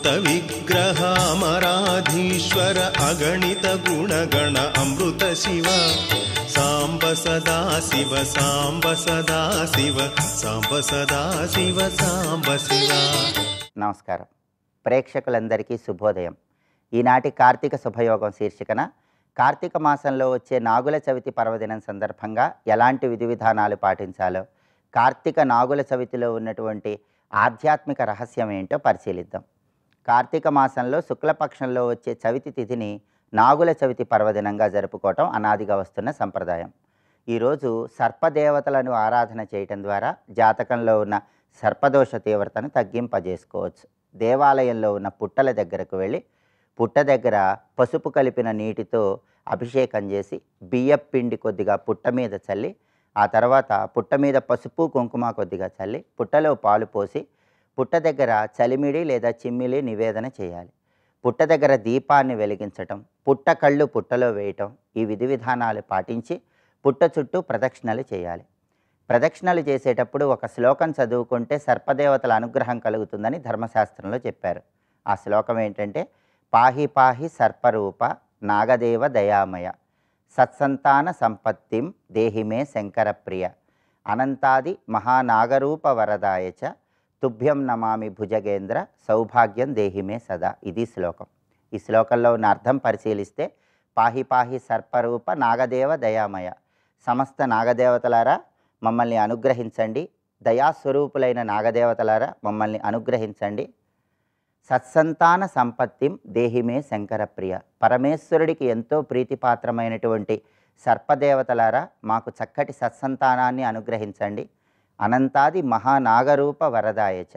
అమృత విగ్రహామరాధీశ్వర అగణిత గుణగణ అమృత శివ సాంబ సదా శివ సాంబ సదా శివ సాంబ సదా శివ సాంబ శివ. నమస్కారం. ప్రేక్షకులందరికీ శుభోదయం. ఈనాటి కార్తీక శుభయోగం శీర్షికన కార్తీక మాసంలో వచ్చే నాగుల చవితి పర్వదినం సందర్భంగా ఎలాంటి విధి విధానాలు పాటించాలో, కార్తీక నాగుల చవితిలో ఉన్నటువంటి ఆధ్యాత్మిక రహస్యం ఏంటో పరిశీలిద్దాం. కార్తీక మాసంలో శుక్లపక్షంలో వచ్చే చవితి తిథిని నాగుల చవితి పర్వదినంగా జరుపుకోవటం అనాదిగా వస్తున్న సంప్రదాయం. ఈరోజు సర్పదేవతలను ఆరాధన చేయటం ద్వారా జాతకంలో ఉన్న సర్పదోష తీవ్రతను తగ్గింపజేసుకోవచ్చు. దేవాలయంలో ఉన్న పుట్టల దగ్గరకు వెళ్ళి పుట్ట దగ్గర పసుపు కలిపిన నీటితో అభిషేకం చేసి బియ్యపు పిండి కొద్దిగా పుట్ట మీద చల్లి, ఆ తర్వాత పుట్ట మీద పసుపు కుంకుమ కొద్దిగా చల్లి పుట్టలో పాలు పోసి పుట్ట దగ్గర చలిమిడి లేదా చిమ్మిలి నివేదన చేయాలి. పుట్ట దగ్గర దీపాన్ని వెలిగించటం, పుట్ట కళ్ళు పుట్టలో వేయటం, ఈ విధి విధానాలు పాటించి పుట్ట చుట్టూ ప్రదక్షిణలు చేయాలి. ప్రదక్షిణలు చేసేటప్పుడు ఒక శ్లోకం చదువుకుంటే సర్పదేవతల అనుగ్రహం కలుగుతుందని ధర్మశాస్త్రంలో చెప్పారు. ఆ శ్లోకం ఏంటంటే, పాహి పాహి సర్పరూప నాగదేవ దయామయ సత్సంతాన సంపత్తిం దేహిమే శంకరప్రియ అనంతాది మహానాగరూప వరదాయచ తుభ్యం నమామి భుజగేంద్ర సౌభాగ్యం దేహిమే సదా. ఇది శ్లోకం. ఈ శ్లోకంలో ఉన్న అర్థం పరిశీలిస్తే, పాహి పాహి సర్పరూప నాగదేవ దయామయ, సమస్త నాగదేవతలారా మమ్మల్ని అనుగ్రహించండి, దయాస్వరూపులైన నాగదేవతలారా మమ్మల్ని అనుగ్రహించండి. సత్సంతాన సంపత్తిం దేహిమే శంకరప్రియ, పరమేశ్వరుడికి ఎంతో ప్రీతిపాత్రమైనటువంటి సర్పదేవతలారా మాకు చక్కటి సత్సంతానాన్ని అనుగ్రహించండి. అనంతాది మహానాగరూప వరదాయచ,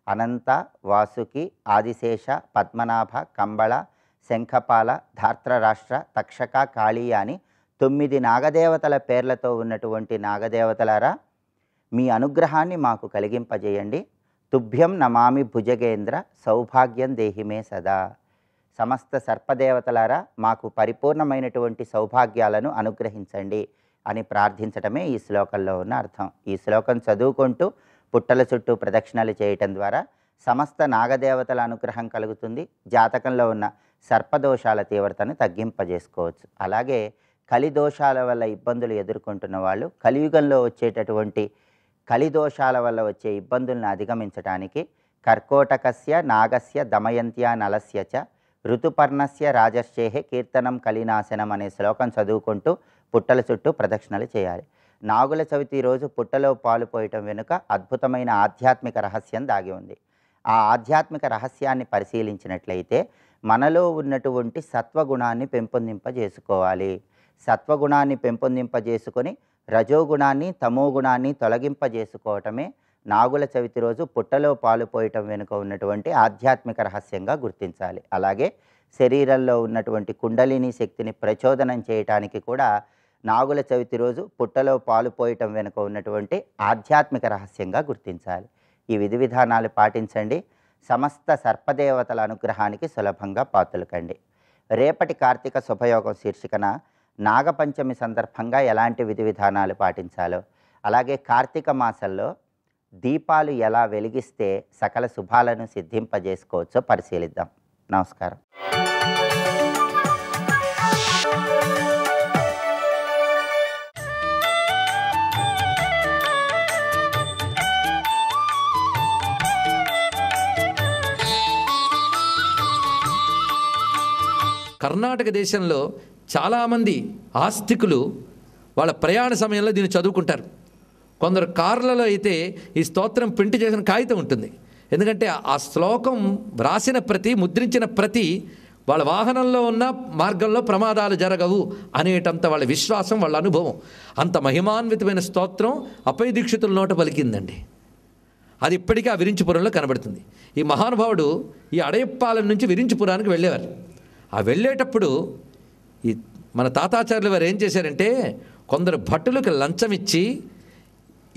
అనంత, వాసుకి, ఆదిశేష, పద్మనాభ, కంబళ, శంఖపాల, ధార్త్రరాష్ట్ర, తక్షక, కాళీ అని 9 నాగదేవతల పేర్లతో ఉన్నటువంటి నాగదేవతలారా మీ అనుగ్రహాన్ని మాకు కలిగింపజేయండి. తుభ్యం నమామి భుజగేంద్ర సౌభాగ్యం దేహిమే సదా, సమస్త సర్పదేవతలారా మాకు పరిపూర్ణమైనటువంటి సౌభాగ్యాలను అనుగ్రహించండి అని ప్రార్థించటమే ఈ శ్లోకంలో ఉన్న అర్థం. ఈ శ్లోకం చదువుకుంటూ పుట్టల చుట్టూ ప్రదక్షిణలు చేయటం ద్వారా సమస్త నాగదేవతల అనుగ్రహం కలుగుతుంది. జాతకంలో ఉన్న సర్పదోషాల తీవ్రతను తగ్గింపజేసుకోవచ్చు. అలాగే కలిదోషాల వల్ల ఇబ్బందులు ఎదుర్కొంటున్న వాళ్ళు కలియుగంలో వచ్చేటటువంటి కలిదోషాల వల్ల వచ్చే ఇబ్బందులను అధిగమించడానికి కర్కోటకస్య నాగస్య దమయంత్య నలస్య చ ఋతుపర్ణస్య రాజశ్చేహే కీర్తనం కలినాశనం అనే శ్లోకం చదువుకుంటూ పుట్టల చుట్టూ ప్రదక్షిణలు చేయాలి. నాగుల చవితి రోజు పుట్టలో పాలు పోయటం వెనుక అద్భుతమైన ఆధ్యాత్మిక రహస్యం దాగి ఉంది. ఆ ఆధ్యాత్మిక రహస్యాన్ని పరిశీలించినట్లయితే మనలో ఉన్నటువంటి సత్వగుణాన్ని పెంపొందింపజేసుకోవాలి. సత్వగుణాన్ని పెంపొందింపజేసుకొని రజోగుణాన్ని తమోగుణాన్ని తొలగింపజేసుకోవటమే నాగుల చవితి రోజు పుట్టలో పాలు పోయటం వెనుక ఉన్నటువంటి ఆధ్యాత్మిక రహస్యంగా గుర్తించాలి. అలాగే శరీరంలో ఉన్నటువంటి కుండలిని శక్తిని ప్రచోదనం చేయటానికి కూడా నాగుల చవితి రోజు పుట్టలో పాలు పోయటం వెనుక ఉన్నటువంటి ఆధ్యాత్మిక రహస్యంగా గుర్తించాలి. ఈ విధి విధానాలు పాటించండి. సమస్త సర్పదేవతల అనుగ్రహానికి సులభంగా పాత్రలుకండి. రేపటి కార్తీక శుభయోగం శీర్షికన నాగపంచమి సందర్భంగా ఎలాంటి విధి విధానాలు పాటించాలో, అలాగే కార్తీక మాసంలో దీపాలు ఎలా వెలిగిస్తే సకల శుభాలను సిద్ధింపజేసుకోవచ్చో పరిశీలిద్దాం. నమస్కారం. కర్ణాటక దేశంలో చాలామంది ఆస్తికులు వాళ్ళ ప్రయాణ సమయంలో దీన్ని చదువుకుంటారు. కొందరు కార్లలో అయితే ఈ స్తోత్రం ప్రింట్ చేసిన కాగితం ఉంటుంది. ఎందుకంటే ఆ శ్లోకం రాసిన ప్రతి, ముద్రించిన ప్రతి వాళ్ళ వాహనంలో ఉన్న మార్గంలో ప్రమాదాలు జరగవు అనేటంత వాళ్ళ విశ్వాసం, వాళ్ళ అనుభవం. అంత మహిమాన్వితమైన స్తోత్రం అప్పయ్య దీక్షితుల నోట పలికిందండి. అది ఇప్పటికీ ఆ విరించిపురంలో కనబడుతుంది. ఈ మహానుభావుడు ఈ అడయప్పాలెం నుంచి విరించిపురానికి వెళ్ళేవారు. ఆ వెళ్ళేటప్పుడు ఈ మన తాతాచార్యులు వారు ఏం చేశారంటే, కొందరు భటులకు లంచం ఇచ్చి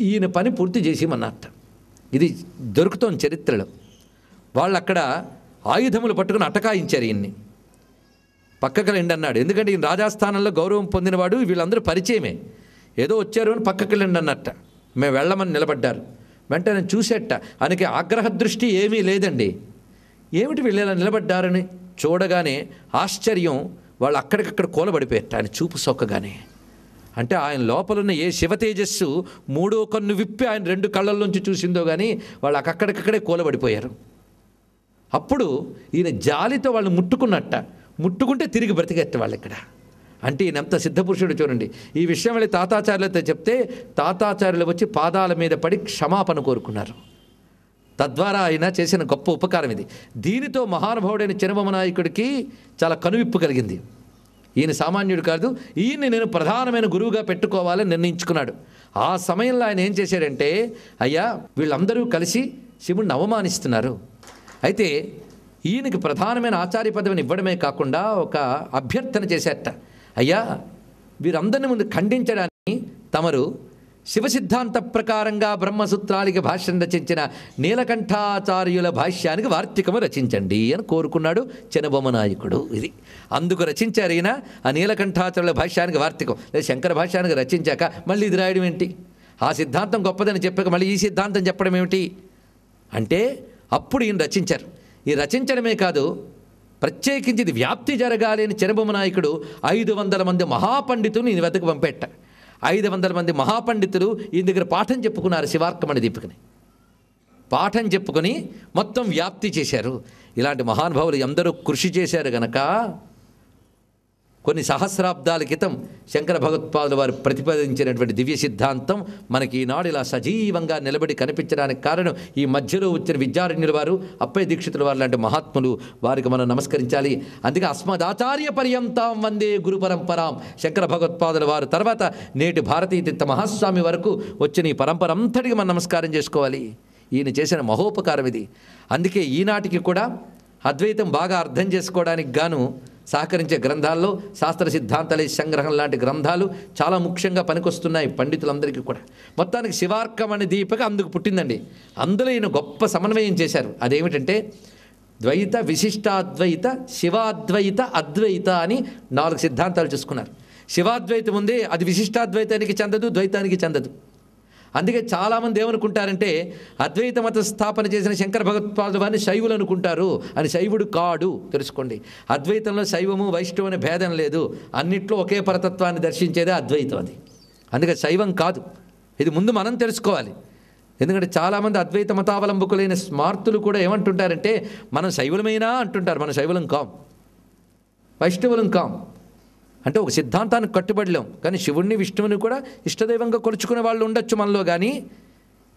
ఈయన పని పూర్తి చేసేయమన్నట్ట. ఇది దొరుకుతోంది చరిత్రలో. వాళ్ళు అక్కడ ఆయుధములు పట్టుకుని అటకాయించారు ఈయన్ని. పక్కకి రండి అన్నాడు. ఎందుకంటే ఈయన రాజాస్థానంలో గౌరవం పొందినవాడు, వీళ్ళందరూ పరిచయమే. ఏదో వచ్చారు అని పక్కకి రండి అన్నట్ట. మేము వెళ్ళమని నిలబడ్డారు. వెంటనే చూసేట ఆయనకి ఆగ్రహ దృష్టి ఏమీ లేదండి. ఏమిటి వీళ్ళేలా నిలబడ్డారని చూడగానే ఆశ్చర్యం, వాళ్ళు అక్కడికక్కడ కూలబడిపోయారు ఆయన చూపు సొక్కగానే. అంటే ఆయన లోపలున్న ఏ శివ తేజస్సు మూడో కన్ను విప్పి ఆయన 2 కళ్ళల్లోంచి చూసిందో కానీ వాళ్ళు అక్కడికక్కడే కూలబడిపోయారు. అప్పుడు ఈయన జాలితో వాళ్ళు ముట్టుకుంటే తిరిగి బ్రతికెత్త వాళ్ళు ఇక్కడ. అంటే ఈయన ఎంత సిద్ధపురుషుడు చూడండి. ఈ విషయం వెళ్ళి తాతాచార్యులతో చెప్తే తాతాచార్యులు వచ్చి పాదాల మీద పడి క్షమాపణ కోరుకున్నారు. తద్వారా ఆయన చేసిన గొప్ప ఉపకారం ఇది. దీనితో మహానుభావుడైన చినబొమ్మ నాయకుడికి చాలా కనువిప్పు కలిగింది. ఈయన సామాన్యుడు కాదు, ఈయన్ని నేను ప్రధానమైన గురువుగా పెట్టుకోవాలని నిర్ణయించుకున్నాడు. ఆ సమయంలో ఆయన ఏం చేశాడంటే, అయ్యా వీళ్ళందరూ కలిసి శివుణ్ణి అవమానిస్తున్నారు, అయితే ఈయనకి ప్రధానమైన ఆచార్య పదవిని ఇవ్వడమే కాకుండా ఒక అభ్యర్థన చేశారట. అయ్యా వీరందరిని ముందు ఖండించడానికి తమరు శివసిద్ధాంత ప్రకారంగా బ్రహ్మసూత్రాలకి భాష్యం రచించిన నీలకంఠాచార్యుల భాష్యానికి వార్తికము రచించండి అని కోరుకున్నాడు చినబొమ్మ నాయకుడు. ఇది అందుకు రచించారు ఈయన ఆ నీలకంఠాచార్యుల భాష్యానికి వార్తికం. లేదా శంకర భాష్యానికి రచించాక మళ్ళీ ఇది రాయడం ఏంటి? ఆ సిద్ధాంతం గొప్పదని చెప్పాక మళ్ళీ ఈ సిద్ధాంతం చెప్పడం ఏమిటి అంటే అప్పుడు ఈయన రచించారు. ఈ రచించడమే కాదు, ప్రత్యేకించి ఇది వ్యాప్తి జరగాలి అని చినబొమ్మ నాయకుడు 500 మంది మహాపండితులు ఈయన వెతకు పంపెట్ట. 500 మంది మహాపండితులు ఈయన దగ్గర పాఠం చెప్పుకున్నారు. శివార్కమణి దీపికని పాఠం చెప్పుకొని మొత్తం వ్యాప్తి చేశారు. ఇలాంటి మహానుభావులు ఎందరూ కృషి చేశారు గనక కొన్ని సహస్రాబ్దాల క్రితం శంకర భగవత్పాదుల వారు ప్రతిపాదించినటువంటి దివ్య సిద్ధాంతం మనకి ఈనాడు ఇలా సజీవంగా నిలబడి కనిపించడానికి కారణం ఈ మధ్యలో వచ్చిన విద్యారణ్యుల వారు, అప్పయ్య దీక్షితుల వారు లాంటి మహాత్ములు. వారికి మనం నమస్కరించాలి. అందుకే అస్మదాచార్య పర్యంతం వందే గురు పరంపరాం. శంకర భగవత్పాదుల వారు తర్వాత నేటి భారతీయ తీర్థ మహాస్వామి వరకు వచ్చిన ఈ పరంపర అంతటికి మనం నమస్కారం చేసుకోవాలి. ఈయన చేసిన మహోపకారం ఇది. అందుకే ఈనాటికి కూడా అద్వైతం బాగా అర్థం చేసుకోవడానికి గాను సహకరించే గ్రంథాల్లో శాస్త్ర సిద్ధాంతాల సంగ్రహం లాంటి గ్రంథాలు చాలా ముఖ్యంగా పనికొస్తున్నాయి పండితులందరికీ కూడా. మొత్తానికి శివార్కమణి దీపిక అందుకు పుట్టిందండి. అందులో ఈయన గొప్ప సమన్వయం చేశారు. అదేమిటంటే ద్వైత, విశిష్టాద్వైత, శివాద్వైత, అద్వైత అని 4 సిద్ధాంతాలు చూసుకున్నారు. శివాద్వైతం ఉంది, అది విశిష్టాద్వైతానికి చెందదు, ద్వైతానికి చెందదు. అందుకే చాలామంది ఏమనుకుంటారంటే అద్వైత మత స్థాపన చేసిన శంకర భగవత్పాదుల వారిని శైవులు అనుకుంటారు అని. శైవుడు కాడు, తెలుసుకోండి. అద్వైతంలో శైవము వైష్ణవం అనే భేదం లేదు. అన్నిట్లో ఒకే పరతత్వాన్ని దర్శించేదే అద్వైతం. అది అందుకే శైవం కాదు. ఇది ముందు మనం తెలుసుకోవాలి. ఎందుకంటే చాలామంది అద్వైత మతావలంబకులైన స్మార్తులు కూడా ఏమంటుంటారంటే మనం శైవులమైనా అంటుంటారు. మనం శైవులం కాం, వైష్ణవులం కాం. అంటే ఒక సిద్ధాంతానికి కట్టుబడలేం. కానీ శివుణ్ణి విష్ణువుని కూడా ఇష్టదైవంగా కొలుచుకునే వాళ్ళు ఉండొచ్చు మనలో. కానీ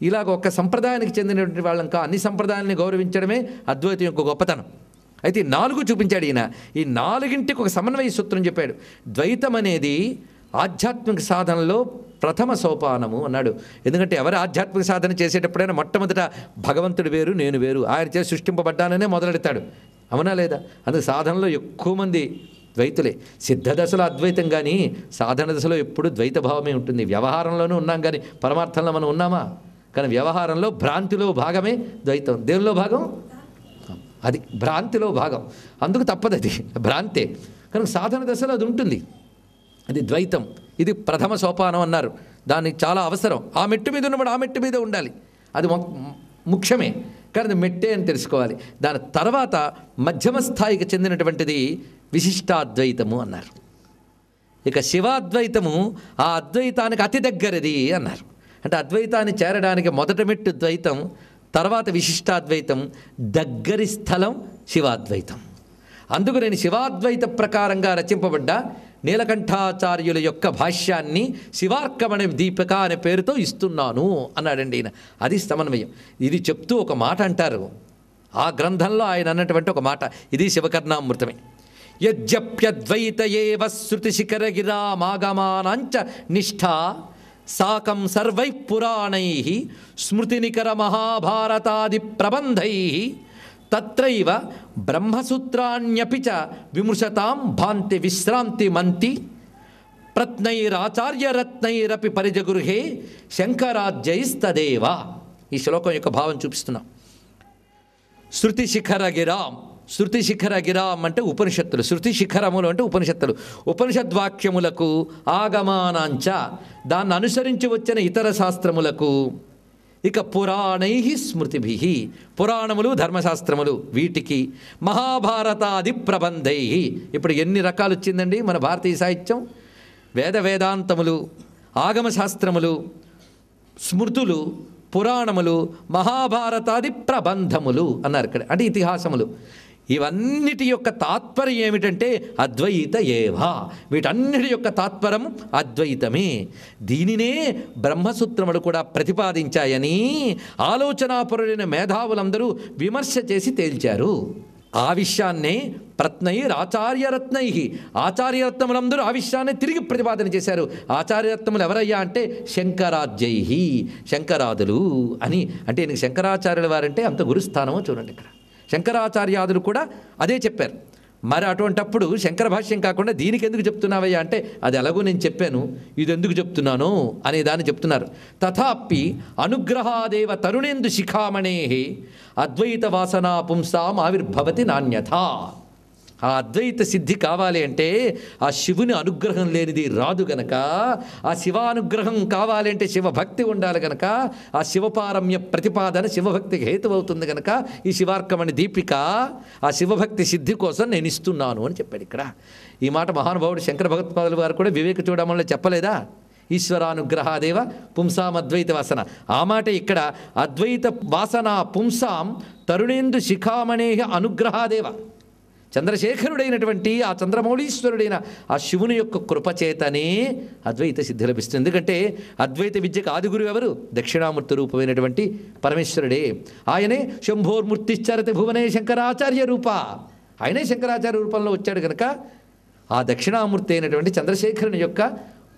ఇలాగ ఒక సంప్రదాయానికి చెందినటువంటి వాళ్ళం కా. అన్ని సంప్రదాయాలని గౌరవించడమే అద్వైతం యొక్క గొప్పతనం. అయితే ఈ 4 చూపించాడు ఈయన. ఈ 4ంటికి ఒక సమన్వయ సూత్రం చెప్పాడు. ద్వైతం అనేది ఆధ్యాత్మిక సాధనలో ప్రథమ సోపానము అన్నాడు. ఎందుకంటే ఎవరు ఆధ్యాత్మిక సాధన చేసేటప్పుడైనా మొట్టమొదట భగవంతుడు వేరు, నేను వేరు, ఆయన చేసి సృష్టింపబడ్డాననే మొదలెడతాడు. అవునా లేదా? అందుకే సాధనలో ఎక్కువ మంది ద్వైతులే. సిద్ధ దశలో అద్వైతం, కానీ సాధన దశలో ఎప్పుడు ద్వైత భావమే ఉంటుంది. వ్యవహారంలోనూ ఉన్నాం కానీ పరమార్థంలో మనం ఉన్నామా? కానీ వ్యవహారంలో భ్రాంతిలో భాగమే ద్వైతం. దేవుల్లో భాగం అది భ్రాంతిలో భాగం. అందుకు తప్పదు, అది భ్రాంతే. కనుక సాధన దశలో అది ఉంటుంది, అది ద్వైతం. ఇది ప్రథమ సోపానం అన్నారు. దానికి చాలా అవసరం. ఆ మెట్టు మీద ఉన్నప్పుడు ఆ మెట్టు మీద ఉండాలి, అది ముఖ్యమే. కానీ అది మెట్టే అని తెలుసుకోవాలి. దాని తర్వాత మధ్యమ స్థాయికి చెందినటువంటిది విశిష్టాద్వైతము అన్నారు. ఇక శివాద్వైతము ఆ అద్వైతానికి అతి దగ్గరది అన్నారు. అంటే అద్వైతాన్ని చేరడానికి మొదట మెట్టు ద్వైతం, తర్వాత విశిష్టాద్వైతం, దగ్గరి స్థలం శివాద్వైతం. అందుకు నేను శివాద్వైత ప్రకారంగా రచింపబడ్డ నీలకంఠాచార్యుల యొక్క భాష్యాన్ని శివార్కమణి దీపిక అనే పేరుతో ఇస్తున్నాను అన్నాడండి ఈయన. అది సమన్వయం. ఇది చెప్తూ ఒక మాట అంటారు ఆ గ్రంథంలో. ఆయన అన్నటువంటి ఒక మాట ఇది శివకర్ణామృతమే. యజ్జప్యద్వైత ఏవ శృతిశిఖరగిరామాగమానాంచ నిష్ఠా సాకం సర్వై పురాణై స్మృతినికర మహాభారతాది ప్రబంధై తత్రైవ బ్రహ్మసూత్రాణ్యపి చ విమృశతాం భాంతి విశ్రాంతి మంతి ప్రత్నైరాచార్యరత్నైరపి పరిజగృహే శంకరాజ్యైస్తదేవ. ఈ శ్లోకం యొక్క భావం చూపిస్తున్నాం. శృతిశిఖరగిరాం, శృతిశిఖరగిరాం అంటే ఉపనిషత్తులు, శృతి శిఖరములు అంటే ఉపనిషత్తులు. ఉపనిషద్వాక్యములకు ఆగమానాంచ దాన్ని అనుసరించి వచ్చిన ఇతర శాస్త్రములకు ఇక పురాణై స్మృతిభి, పురాణములు ధర్మశాస్త్రములు వీటికి, మహాభారతాది ప్రబంధై. ఇప్పుడు ఎన్ని రకాలు వచ్చిందండి మన భారతీయ సాహిత్యం. వేదాంతములు, ఆగమశాస్త్రములు, స్మృతులు, పురాణములు, మహాభారతాది ప్రబంధములు అన్నారు ఇక్కడ, అంటే ఇతిహాసములు. ఇవన్నిటి యొక్క తాత్పర్యం ఏమిటంటే అద్వైత ఏవా, వీటన్నిటి యొక్క తాత్పర్యం అద్వైతమే. దీనినే బ్రహ్మసూత్రములు కూడా ప్రతిపాదించాయని ఆలోచనాపరులైన మేధావులందరూ విమర్శ చేసి తేల్చారు. ఆ విషయాన్నే ప్రత్నైరాచార్యరత్నై, ఆచార్యరత్నములందరూ ఆ విషయాన్ని తిరిగి ప్రతిపాదన చేశారు. ఆచార్యరత్నములు ఎవరయ్యా అంటే శంకరాజ్యై, శంకరాదులు అని. అంటే ఈయనకి శంకరాచార్యుల వారంటే అంత గురుస్థానమో చూడండి. ఇక్కడ శంకరాచార్యాదులు కూడా అదే చెప్పారు. మరి అటువంటప్పుడు శంకర భాష్యం కాకుండా దీనికి ఎందుకు చెప్తున్నావయ్యా అంటే, అది ఎలాగో నేను చెప్పాను, ఇది ఎందుకు చెప్తున్నాను అనే దాన్ని చెప్తున్నారు. తథాపి అనుగ్రహాదేవ తరుణేందు శిఖామణే అద్వైత వాసనా పుంసాం ఆవిర్భవతి నాణ్యత. ఆ అద్వైత సిద్ధి కావాలి అంటే ఆ శివుని అనుగ్రహం లేనిది రాదు గనక, ఆ శివానుగ్రహం కావాలి అంటే శివభక్తి ఉండాలి గనక, ఆ శివపారమ్య ప్రతిపాదన శివభక్తికి హేతువవుతుంది గనక ఈ శివార్కమణి దీపిక ఆ శివభక్తి సిద్ధి కోసం నేను ఇస్తున్నాను అని చెప్పాడు ఇక్కడ. ఈ మాట మహానుభావుడు శంకర భగవత్పాదులు వారు కూడా వివేక చూడమని చెప్పలేదా? ఈశ్వరానుగ్రహాదేవ పుంసాం అద్వైత వాసన. ఆ మాట ఇక్కడ అద్వైత వాసన పుంసాం తరుణేందు శిఖామణే అనుగ్రహాదేవ. చంద్రశేఖరుడైనటువంటి ఆ చంద్రమౌళీశ్వరుడైన ఆ శివుని యొక్క కృపచేతనే అద్వైత సిద్ధి లభిస్తుంది. ఎందుకంటే అద్వైత విద్యకు ఆదిగురు ఎవరు? దక్షిణామూర్తి రూపమైనటువంటి పరమేశ్వరుడే. ఆయనే శంభోర్మూర్తిశ్చరతి భువనే శంకరాచార్య రూప. ఆయనే శంకరాచార్య రూపంలో వచ్చాడు కనుక ఆ దక్షిణామూర్తి అయినటువంటి చంద్రశేఖరుని యొక్క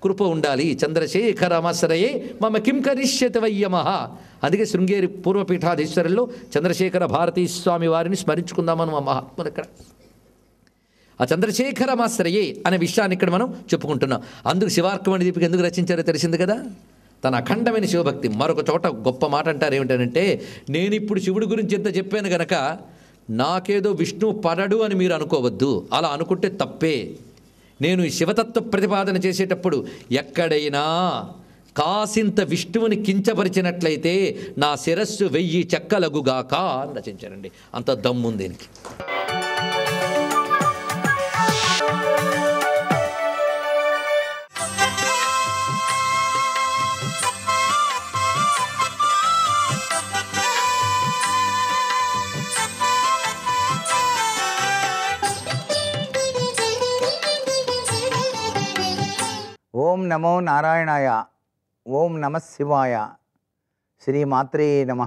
కృప ఉండాలి. చంద్రశేఖరమసరయే మమ కిం కరిష్యతి వయ్యమః. అందుకే శృంగేరి పూర్వపీఠాధీశ్వరుల్లో చంద్రశేఖర భారతీ స్వామి వారిని స్మరించుకుందామని మా మహాత్ములు ఇక్కడ. ఆ చంద్రశేఖరమాశ్రయే అనే విషయాన్ని ఇక్కడ మనం చెప్పుకుంటున్నాం. అందుకు శివార్కమణి దీపిక ఎందుకు రచించారో తెలిసింది కదా, తన అఖండమైన శివభక్తి. మరొక చోట గొప్ప మాట అంటారు, ఏమిటంటే నేను ఇప్పుడు శివుడి గురించి ఎంత చెప్పాను గనక నాకేదో విష్ణువు పడడు అని మీరు అనుకోవద్దు, అలా అనుకుంటే తప్పే. నేను ఈ శివతత్వ ప్రతిపాదన చేసేటప్పుడు ఎక్కడైనా కాసింత విష్ణువుని కించపరిచినట్లయితే నా శిరస్సు 1000 చెక్కలగుగాక అని రచించారండి. అంత దమ్ముంది దీనికి. ఓం నమో నారాయణాయ, ఓం నమ శివాయ, శ్రీమాత్రే నమ,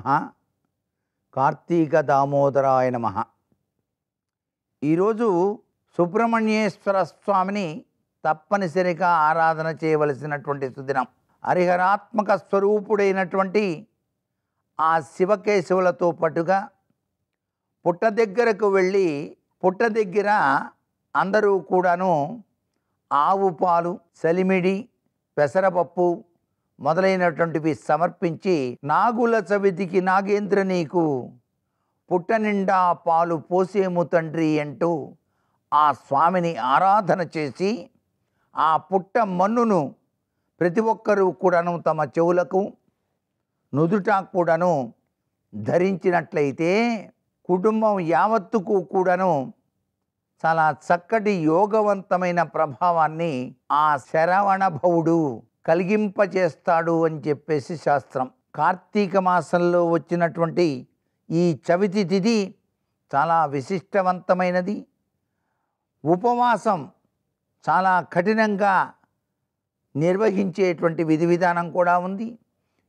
కార్తీక దామోదరాయ నమ. ఈరోజు సుబ్రహ్మణ్యేశ్వర స్వామిని తప్పనిసరిగా ఆరాధన చేయవలసినటువంటి సుదినం. హరిహరాత్మక స్వరూపుడైనటువంటి ఆ శివకేశవులతో పాటుగా పుట్ట దగ్గరకు వెళ్ళి, పుట్ట దగ్గర అందరూ కూడాను ఆవు పాలు, సలిమిడి, పెసరపప్పు మొదలైనటువంటివి సమర్పించి, నాగుల చవితికి నాగేంద్ర నీకు పుట్ట నిండా పాలు పోసేము తండ్రి అంటూ ఆ స్వామిని ఆరాధన చేసి, ఆ పుట్ట మన్నును ప్రతి ఒక్కరూ కూడాను తమ చెవులకు, నుదుట కూడాను ధరించినట్లయితే కుటుంబం యావత్తుకు కూడాను చాలా చక్కటి యోగవంతమైన ప్రభావాన్ని ఆ శరవణ భవుడు కలిగింపచేస్తాడు అని చెప్పేసి శాస్త్రం. కార్తీక మాసంలో వచ్చినటువంటి ఈ చవితి తిథి చాలా విశిష్టవంతమైనది. ఉపవాసం చాలా కఠినంగా నిర్వహించేటువంటి విధి విధానం కూడా ఉంది.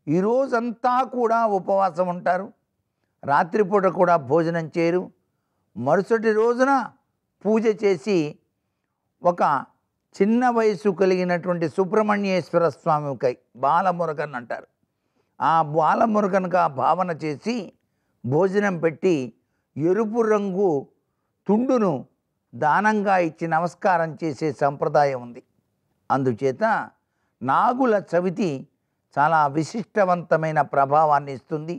ఈరోజంతా కూడా ఉపవాసం ఉంటారు, రాత్రిపూట కూడా భోజనం చేయరు. మరుసటి రోజున పూజ చేసి ఒక చిన్న వయసు కలిగినటువంటి సుబ్రహ్మణ్యేశ్వర స్వామికి బాలమురుగన్ అంటారు, ఆ బాలమురుగన్గా భావన చేసి భోజనం పెట్టి ఎరుపు రంగు తుండును దానంగా ఇచ్చి నమస్కారం చేసే సంప్రదాయం ఉంది. అందుచేత నాగుల చవితి చాలా విశిష్టవంతమైన ప్రభావాన్ని ఇస్తుంది.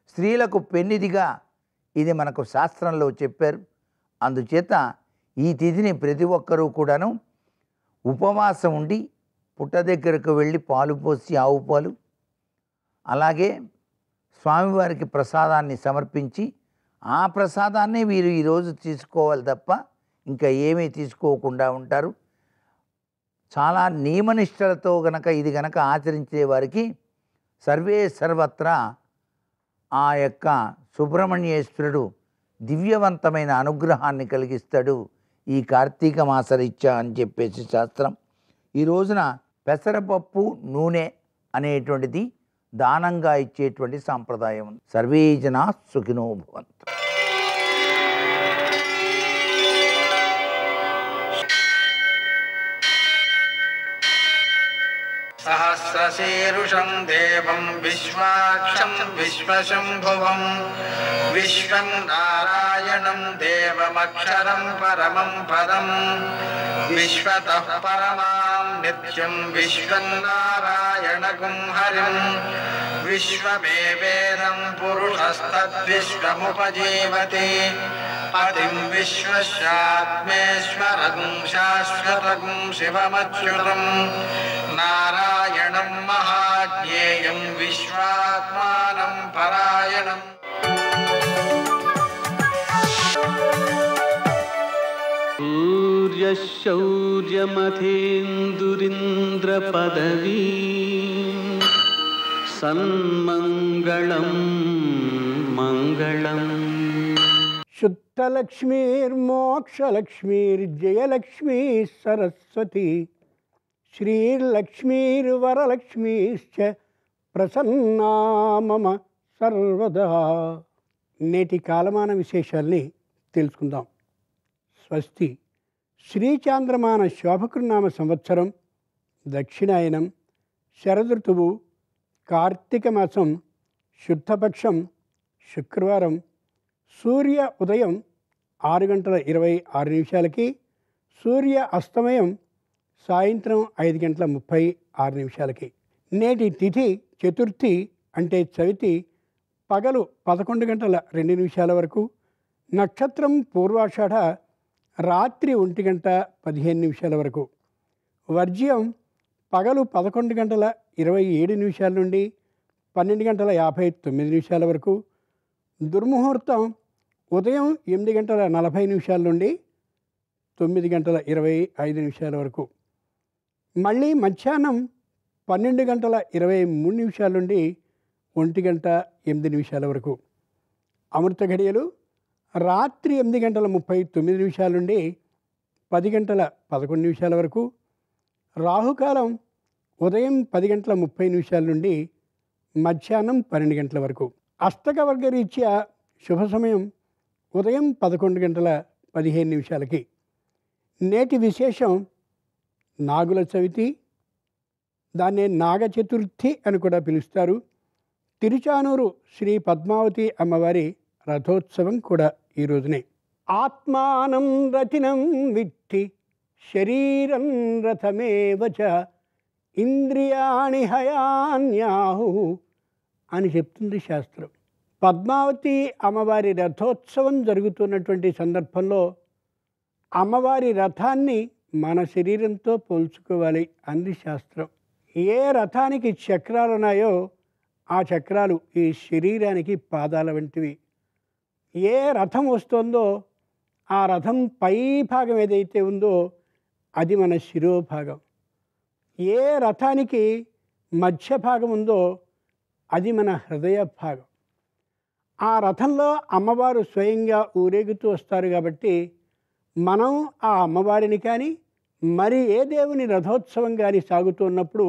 స్త్రీలకు పెన్నిదిగా ఇది మనకు శాస్త్రంలో చెప్పారు. అందుచేత ఈ తిథిని ప్రతి ఒక్కరూ కూడాను ఉపవాసం ఉండి పుట్ట దగ్గరకు వెళ్ళి పాలు పోసి, ఆవు పాలు, అలాగే స్వామివారికి ప్రసాదాన్ని సమర్పించి ఆ ప్రసాదాన్నే వీరు ఈరోజు తీసుకోవాలి తప్ప ఇంకా ఏమీ తీసుకోకుండా ఉంటారు. చాలా నియమనిష్టలతో గనక ఇది గనక ఆచరించే వారికి సర్వే సర్వత్రా ఆ యొక్క సుబ్రహ్మణ్యేశ్వరుడు దివ్యవంతమైన అనుగ్రహాన్ని కలిగిస్తాడు ఈ కార్తీక మాసరీత్యా అని చెప్పేసి శాస్త్రం. ఈ రోజున పెసరపప్పు నూనె అనేటువంటిది దానంగా ఇచ్చేటువంటి సాంప్రదాయం ఉంది. సర్వే జనా సుఖినో భవంతు. సహస్రశీరుషం దేవం విశ్వాక్షం విశ్వశంభువం విశ్వం నారాయణం దేవమక్షరం పరమం పదం విశ్వతః పరమాం నిత్యం విశ్వం నారాయణగుం హరిం విశ్వమేవేదం పురుషస్తద్విశ్వముపజీవతి పతిం విశ్వస్యాత్మేశ్వరం శాశ్వతం శివమచ్యుతం నారాయణం మహాజ్ఞేయం విశ్వాత్మానం పరాయణం. సూర్యశౌర్యమథేందురింద్రపదవీ సన్మంగళం మంగళం. శుద్ధలక్ష్మీర్మోక్షలక్ష్మీర్జయలక్ష్మీ సరస్వతి శ్రీర్లక్ష్మీర్వరలక్ష్మీశ్చ ప్రసన్నా మమ సర్వదా. నేటి కాలమాన విశేషాల్ని తెలుసుకుందాం. స్వస్తి శ్రీచాంద్రమాన శోభకృనామ సంవత్సరం దక్షిణాయనం శరదృతువు కార్తీక మాసం శుద్ధపక్షం శుక్రవారం సూర్య ఉదయం 6:26 సూర్య అస్తమయం సాయంత్రం 5:36. నేటి తిథి చతుర్థి అంటే చవితి పగలు 11:02 వరకు, నక్షత్రం పూర్వాషాఢ రాత్రి 1:15 వరకు, వర్జ్యం పగలు 11:27 నుండి 12:59 వరకు, దుర్ముహూర్తం ఉదయం 8:40 నుండి 9:25 వరకు, మళ్ళీ మధ్యాహ్నం 12:23 నుండి 1:08 వరకు, అమృత ఘడియలు రాత్రి 8:39 నుండి 10:11 వరకు, రాహుకాలం ఉదయం 10:30 నుండి మధ్యాహ్నం 12 వరకు, అష్టకవర్గ రీత్యా శుభ సమయం ఉదయం 11:15. నేటి విశేషం నాగుల చవితి, దాన్నే నాగ చతుర్థి అని కూడా పిలుస్తారు. తిరుచానూరు శ్రీ పద్మావతి అమ్మవారి రథోత్సవం కూడా ఈ రోజునే. ఆత్మానం రతినం విద్ధి శరీరం రథమేవచ ఇంద్రియాణి హయాన్యాహు అని చెప్తుంది శాస్త్రం. పద్మావతి అమ్మవారి రథోత్సవం జరుగుతున్నటువంటి సందర్భంలో అమ్మవారి రథాన్ని మన శరీరంతో పోల్చుకోవాలి అంది శాస్త్రం. ఏ రథానికి చక్రాలు ఉన్నాయో ఆ చక్రాలు ఈ శరీరానికి పాదాల వంటివి. ఏ రథం వస్తుందో ఆ రథం పై భాగం ఏదైతే ఉందో అది మన శిరోభాగం. ఏ రథానికి మధ్య భాగం ఉందో అది మన హృదయ భాగం. ఆ రథంలో అమ్మవారు స్వయంగా ఊరేగుతూ వస్తారు కాబట్టి మనం ఆ అమ్మవారిని కానీ మరి ఏ దేవుని రథోత్సవం కానీ సాగుతున్నప్పుడు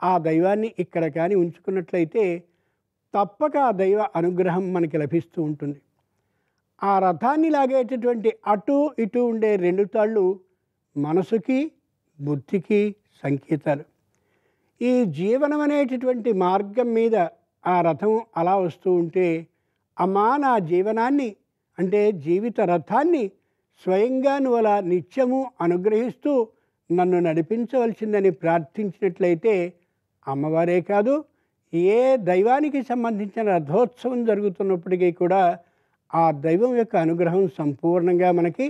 ఆ దైవాన్ని ఇక్కడ కానీ ఉంచుకున్నట్లయితే తప్పక ఆ దైవ అనుగ్రహం మనకి లభిస్తూ ఉంటుంది. ఆ రథాన్ని లాగేటటువంటి అటు ఇటు ఉండే 2 తాళ్ళు మనసుకి బుద్ధికి సంకేతాలు. ఈ జీవనం అనేటటువంటి మార్గం మీద ఆ రథం అలా వస్తూ ఉంటే అమ్మా నా జీవనాన్ని అంటే జీవిత రథాన్ని స్వయంగా నువ్వు అలా నిత్యము అనుగ్రహిస్తూ నన్ను నడిపించవలసిందని ప్రార్థించినట్లయితే అమ్మవారే కాదు ఏ దైవానికి సంబంధించిన రథోత్సవం జరుగుతున్నప్పటికీ కూడా ఆ దైవం యొక్క అనుగ్రహం సంపూర్ణంగా మనకి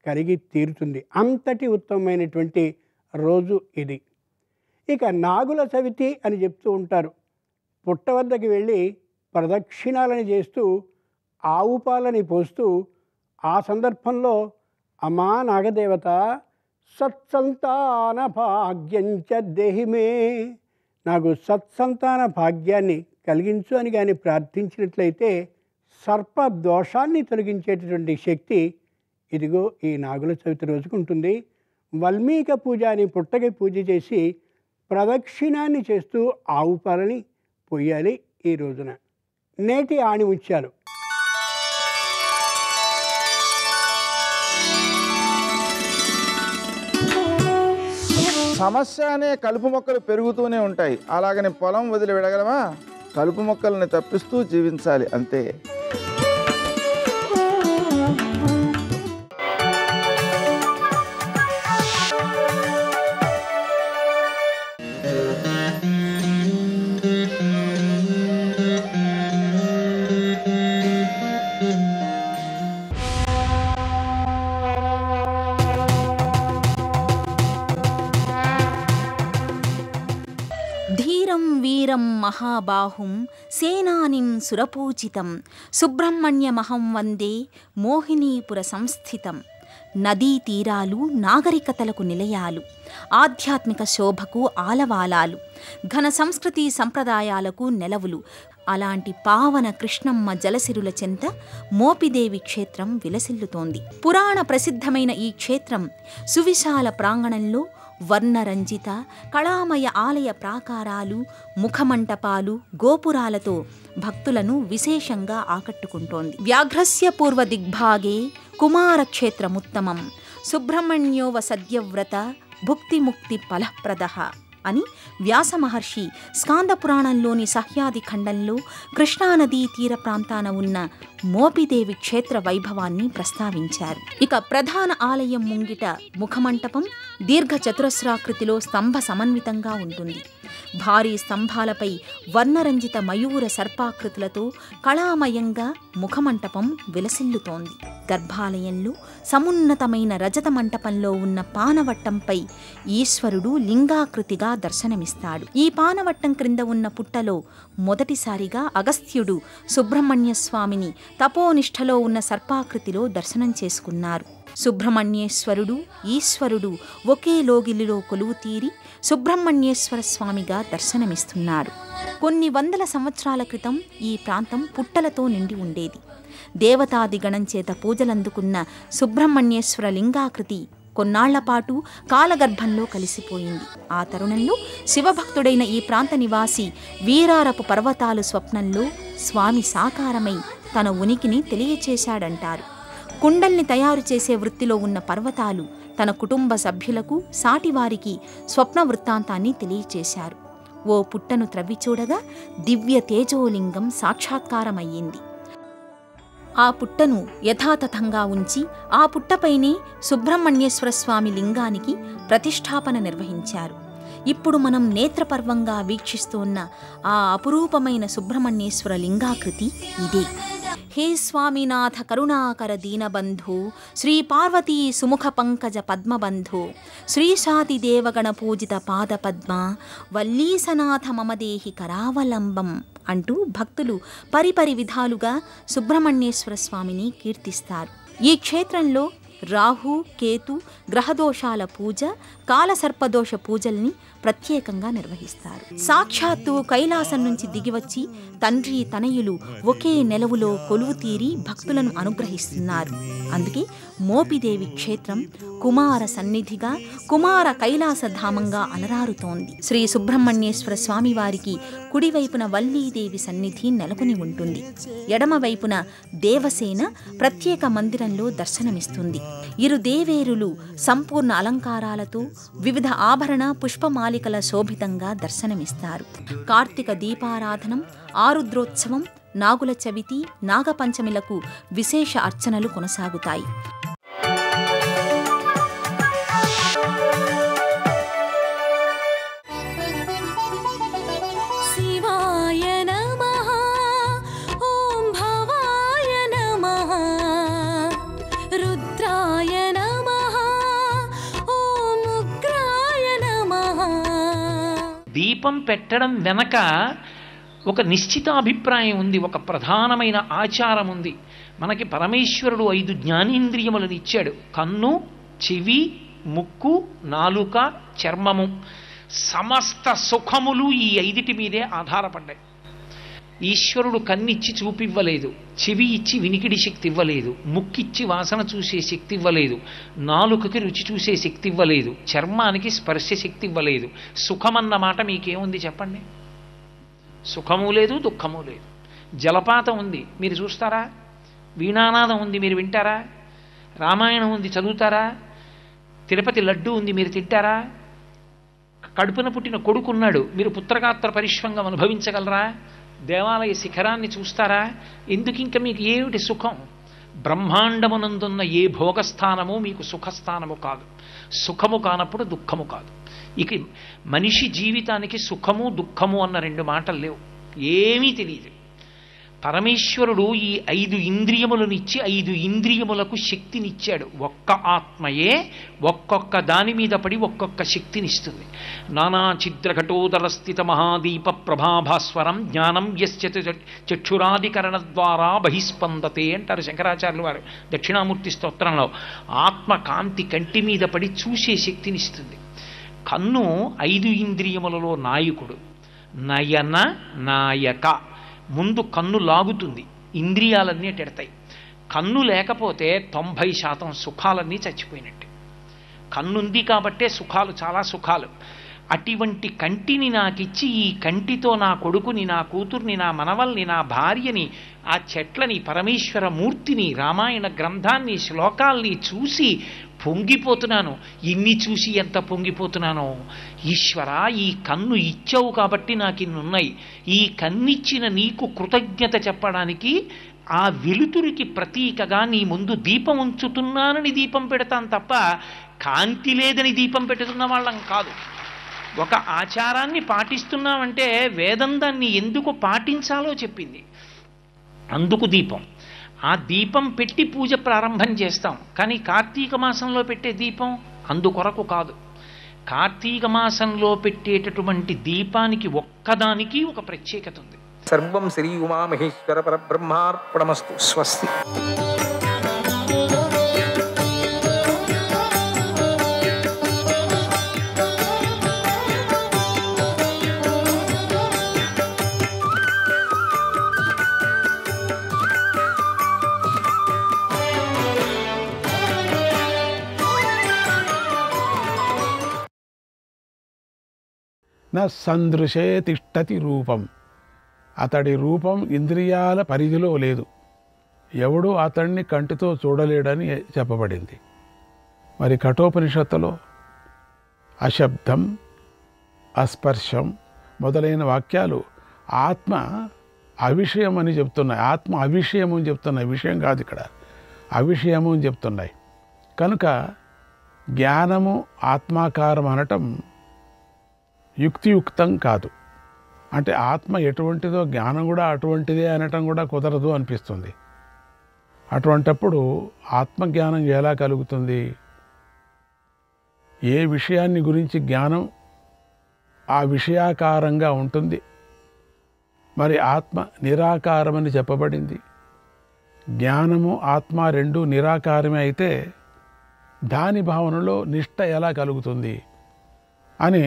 కలిగి తీరుతుంది. అంతటి ఉత్తమమైనటువంటి రోజు ఇది. ఇక నాగుల చవితి అని చెప్తూ ఉంటారు. పుట్ట వద్దకి వెళ్ళి ప్రదక్షిణాలని చేస్తూ ఆవు పాలని పోస్తూ ఆ సందర్భంలో అమ్మా నాగదేవత సత్సంతాన భాగ్యంచ దేహిమే, నాకు సత్సంతాన భాగ్యాన్ని కలిగించు అని కానీ ప్రార్థించినట్లయితే సర్ప దోషాన్ని తొలగించేటటువంటి శక్తి ఇదిగో ఈ నాగుల చవితి రోజుకు ఉంటుంది. వల్మీక పూజ అని పుట్టకి పూజ చేసి ప్రదక్షిణాన్ని చేస్తూ ఆవు పాలని పొయ్యాలి ఈ రోజున. నేటి ఆణిముత్యాలు. సమస్య అనే కలుపు మొక్కలు పెరుగుతూనే ఉంటాయి. అలాగని పొలం వదిలి విడగలమా? కలుపు మొక్కల్ని తప్పిస్తూ జీవించాలి అంతే. ధీరం వీరం మహాబాహుం సేనానిం సురపూజితం సుబ్రహ్మణ్యమహం వందే మోహినీపుర సంస్థితం. నదీ తీరాలు నాగరికతలకు నిలయాలు, ఆధ్యాత్మిక శోభకు ఆలవాలాలు, ఘన సంస్కృతి సంప్రదాయాలకు నెలవులు. అలాంటి పావన కృష్ణమ్మ జలసిరుల చెంత మోపిదేవి క్షేత్రం విలసిల్లుతోంది. పురాణ ప్రసిద్ధమైన ఈ క్షేత్రం సువిశాల ప్రాంగణంలో వర్ణరంజిత కళామయ ఆలయ ప్రాకారాలు, ముఖమంటపాలు, గోపురాలతో భక్తులను విశేషంగా ఆకట్టుకుంటోంది. వ్యాఘ్రస్య పూర్వ దిగ్భాగే కుమారక్షేత్రముత్తమం సుబ్రహ్మణ్యోవ సద్యవ్రత భుక్తిముక్తి ఫలప్రదః అని వ్యాస మహర్షి స్కాంద పురాణంలోని సహ్యాది ఖండంలో కృష్ణానదీ తీర ప్రాంతాన ఉన్న మోపిదేవి క్షేత్ర వైభవాన్ని ప్రస్తావించారు. ఇక ప్రధాన ఆలయం ముంగిట ముఖమంటపం దీర్ఘ చతురస్రాకృతిలో స్తంభ సమన్వితంగా ఉంటుంది. భారీ స్తంభాలపై వర్ణరంజిత మయూర సర్పాకృతులతో కళామయంగా ముఖమంటపం విలసిల్లుతోంది. గర్భాలయంలో సమున్నతమైన రజత మంటపంలో ఉన్న పానవట్టంపై ఈశ్వరుడు లింగాకృతిగా దర్శనమిస్తాడు. ఈ పానవట్టం క్రింద ఉన్న పుట్టలో మొదటిసారిగా అగస్త్యుడు సుబ్రహ్మణ్య స్వామిని తపోనిష్టలో ఉన్న సర్పాకృతిలో దర్శనం చేసుకున్నారు. సుబ్రహ్మణ్యేశ్వరుడు ఈశ్వరుడు ఒకే లోగిలిలో కొలువు తీరి సుబ్రహ్మణ్యేశ్వర స్వామిగా దర్శనమిస్తున్నారు. కొన్ని వందల సంవత్సరాల క్రితం ఈ ప్రాంతం పుట్టలతో నిండి ఉండేది. దేవతాదిగణం చేత పూజలందుకున్న సుబ్రహ్మణ్యేశ్వర లింగాకృతి కొన్నాళ్లపాటు కాలగర్భంలో కలిసిపోయింది. ఆ తరుణంలో శివభక్తుడైన ఈ ప్రాంత నివాసి వీరారపు పర్వతాలు స్వప్నంలో స్వామి సాకారమై తన ఉనికిని తెలియచేశాడంటారు. కుండల్ని తయారు చేసే వృత్తిలో ఉన్న పర్వతాలు తన కుటుంబ సభ్యులకు సాటివారికి స్వప్న వృత్తాంతాన్ని తెలియచేశారు. ఓ పుట్టను త్రవ్వి చూడగా దివ్య తేజోలింగం సాక్షాత్కారమయ్యింది. ఆ పుట్టను యథాతథంగా ఉంచి ఆ పుట్టపైనే సుబ్రహ్మణ్యేశ్వర స్వామి లింగానికి ప్రతిష్ఠాపన నిర్వహించారు. ఇప్పుడు మనం నేత్రపర్వంగా వీక్షిస్తున్న ఆ అపురూపమైన సుబ్రహ్మణ్యేశ్వర లింగాకృతి ఇదే. హే స్వామినాథ కరుణాకర దీనబంధు శ్రీ పార్వతీ సుముఖ పంకజ పద్మబంధు శ్రీశాతి దేవగణ పూజిత పాదపద్మ వల్లీసనాథ మమదేహి కరావలంబం అంటూ భక్తులు పరిపరి విధాలుగా సుబ్రహ్మణ్యేశ్వర స్వామిని కీర్తిస్తారు. ఈ క్షేత్రంలో రాహు కేతు గ్రహదోషాల పూజ, కాలసర్పదోష పూజల్ని ప్రత్యేకంగా నిర్వహిస్తారు. సాక్షాత్తు కైలాసం నుంచి దిగివచ్చి తండ్రి తనయులు ఒకే నెలవులో కొలువు తీరి భక్తులను అనుగ్రహిస్తున్నారు. అందుకే మోపిదేవి క్షేత్రం కుమార సన్నిధిగా, కుమార కైలాసధామంగా అలరారుతోంది. శ్రీ సుబ్రహ్మణ్యేశ్వర స్వామి వారికి కుడివైపున వల్లీదేవి సన్నిధి నెలకొని ఉంటుంది. ఎడమవైపున దేవసేన ప్రత్యేక మందిరంలో దర్శనమిస్తుంది. ఇరు దేవేరులు సంపూర్ణ అలంకారాలతో వివిధ ఆభరణ పుష్పమాలికల శోభితంగా దర్శనమిస్తారు. కార్తీక దీపారాధనం, ఆరుద్రోత్సవం, నాగుల చవితి, నాగపంచమిలకు విశేష అర్చనలు కొనసాగుతాయి. దీపం పెట్టడం వెనక ఒక నిశ్చితాభిప్రాయం ఉంది, ఒక ప్రధానమైన ఆచారం ఉంది. మనకి పరమేశ్వరుడు 5 జ్ఞానేంద్రియములను ఇచ్చాడు. కన్ను, చెవి, ముక్కు, నాలుక, చర్మము. సమస్త సుఖములు ఈ 5 మీదే ఆధారపడ్డాయి. ఈశ్వరుడు కన్నిచ్చి చూపివ్వలేదు, చెవి ఇచ్చి వినికిడి శక్తి ఇవ్వలేదు, ముక్కిచ్చి వాసన చూసే శక్తి ఇవ్వలేదు, నాలుకకి రుచి చూసే శక్తి ఇవ్వలేదు, చర్మానికి స్పర్శ శక్తి ఇవ్వలేదు. సుఖమన్న మాట మీకేముంది చెప్పండి? సుఖము లేదు, దుఃఖము లేదు. జలపాతం ఉంది, మీరు చూస్తారా? వీణానాదం ఉంది, మీరు వింటారా? రామాయణం ఉంది, చదువుతారా? తిరుపతి లడ్డు ఉంది, మీరు తింటారా? కడుపున పుట్టిన కొడుకున్నాడు, మీరు పుత్రగాత్ర పరిశ్వంగం అనుభవించగలరా? దేవాలయ శిఖరాన్ని చూస్తారా? ఎందుకు ఇంకా మీకు ఏమిటి సుఖం? బ్రహ్మాండమునందున్న ఏ భోగస్థానము మీకు సుఖస్థానము కాదు. సుఖము కానప్పుడు దుఃఖము కాదు. ఇక మనిషి జీవితానికి సుఖము దుఃఖము అన్న 2 మాటలు లేవు, ఏమీ తెలియదు. పరమేశ్వరుడు ఈ 5 ఇంద్రియములను ఇచ్చి 5 ఇంద్రియములకు శక్తినిచ్చాడు. ఒక్క ఆత్మయే ఒక్కొక్క దాని మీద పడి ఒక్కొక్క శక్తినిస్తుంది. నానా ఛిద్రఘటోదర స్థిత మహాదీప ప్రభాభాస్వరం జ్ఞానం యస్య చక్షురాధికరణ ద్వారా బహిస్పందతే అంటారు శంకరాచార్యులు వారు దక్షిణామూర్తి స్తోత్రంలో. ఆత్మ కాంతి కంటి మీద పడి చూసే శక్తినిస్తుంది. కన్ను 5 ఇంద్రియములలో నాయకుడు. నయన నాయక. ముందు కన్ను లాగుతుంది, ఇంద్రియాలన్నీ ఎడతాయి. కన్ను లేకపోతే 90% సుఖాలన్నీ చచ్చిపోయినట్టు. కన్నుంది కాబట్టే సుఖాలు, చాలా సుఖాలు. అటువంటి కంటిని నాకిచ్చి ఈ కంటితో నా కొడుకుని, నా కూతుర్ని, నా మనవల్ని, నా భార్యని, ఆ చెట్లని, పరమేశ్వర మూర్తిని, రామాయణ గ్రంథాన్ని, శ్లోకాల్ని చూసి పొంగిపోతున్నాను. ఇన్ని చూసి ఎంత పొంగిపోతున్నానో. ఈశ్వర, ఈ కన్ను ఇచ్చావు కాబట్టి నాకు ఇన్నున్నాయి. ఈ కన్నిచ్చిన నీకు కృతజ్ఞత చెప్పడానికి ఆ వెలుతురికి ప్రతీకగా నీ ముందు దీపం ఉంచుతున్నానని దీపం పెడతాను తప్ప కాంతి లేదని దీపం పెట్టుతున్న వాళ్ళం కాదు. ఒక ఆచారాన్ని పాటిస్తున్నామంటే వేదం దాన్ని ఎందుకు పాటించాలో చెప్పింది. అందుకు దీపం. ఆ దీపం పెట్టి పూజ ప్రారంభం చేస్తాం. కానీ కార్తీక మాసంలో పెట్టే దీపం అందుకొరకు కాదు. కార్తీక మాసంలో పెట్టేటటువంటి దీపానికి ఒక్కదానికి ఒక ప్రత్యేకత ఉంది. సర్వం శ్రీ ఉమామహేశ్వర పరబ్రహ్మార్పణమస్తు. స్వస్తి. న సందృశే తిష్టతి రూపం. అతడి రూపం ఇంద్రియాల పరిధిలో లేదు. ఎవడూ అతడిని కంటితో చూడలేడని చెప్పబడింది. మరి కఠోపనిషత్తులో అశబ్దం, అస్పర్శం మొదలైన వాక్యాలు ఆత్మ అవిషయం అని చెప్తున్నాయి. ఆత్మ అవిషయం అని చెప్తున్నాయి. విషయం కాదు ఇక్కడ, అవిషయము అని చెప్తున్నాయి. కనుక జ్ఞానము ఆత్మాకారం అనటం యుక్తియుక్తం కాదు. అంటే ఆత్మ ఎటువంటిదో జ్ఞానం కూడా అటువంటిదే అనటం కూడా కుదరదు అనిపిస్తుంది. అటువంటప్పుడు ఆత్మజ్ఞానం ఎలా కలుగుతుంది? ఏ విషయాన్ని గురించి జ్ఞానం ఆ విషయాకారంగా ఉంటుంది. మరి ఆత్మ నిరాకారమని చెప్పబడింది. జ్ఞానము ఆత్మ రెండు నిరాకారమే అయితే దాని భావనలో నిష్ట ఎలా కలుగుతుంది అని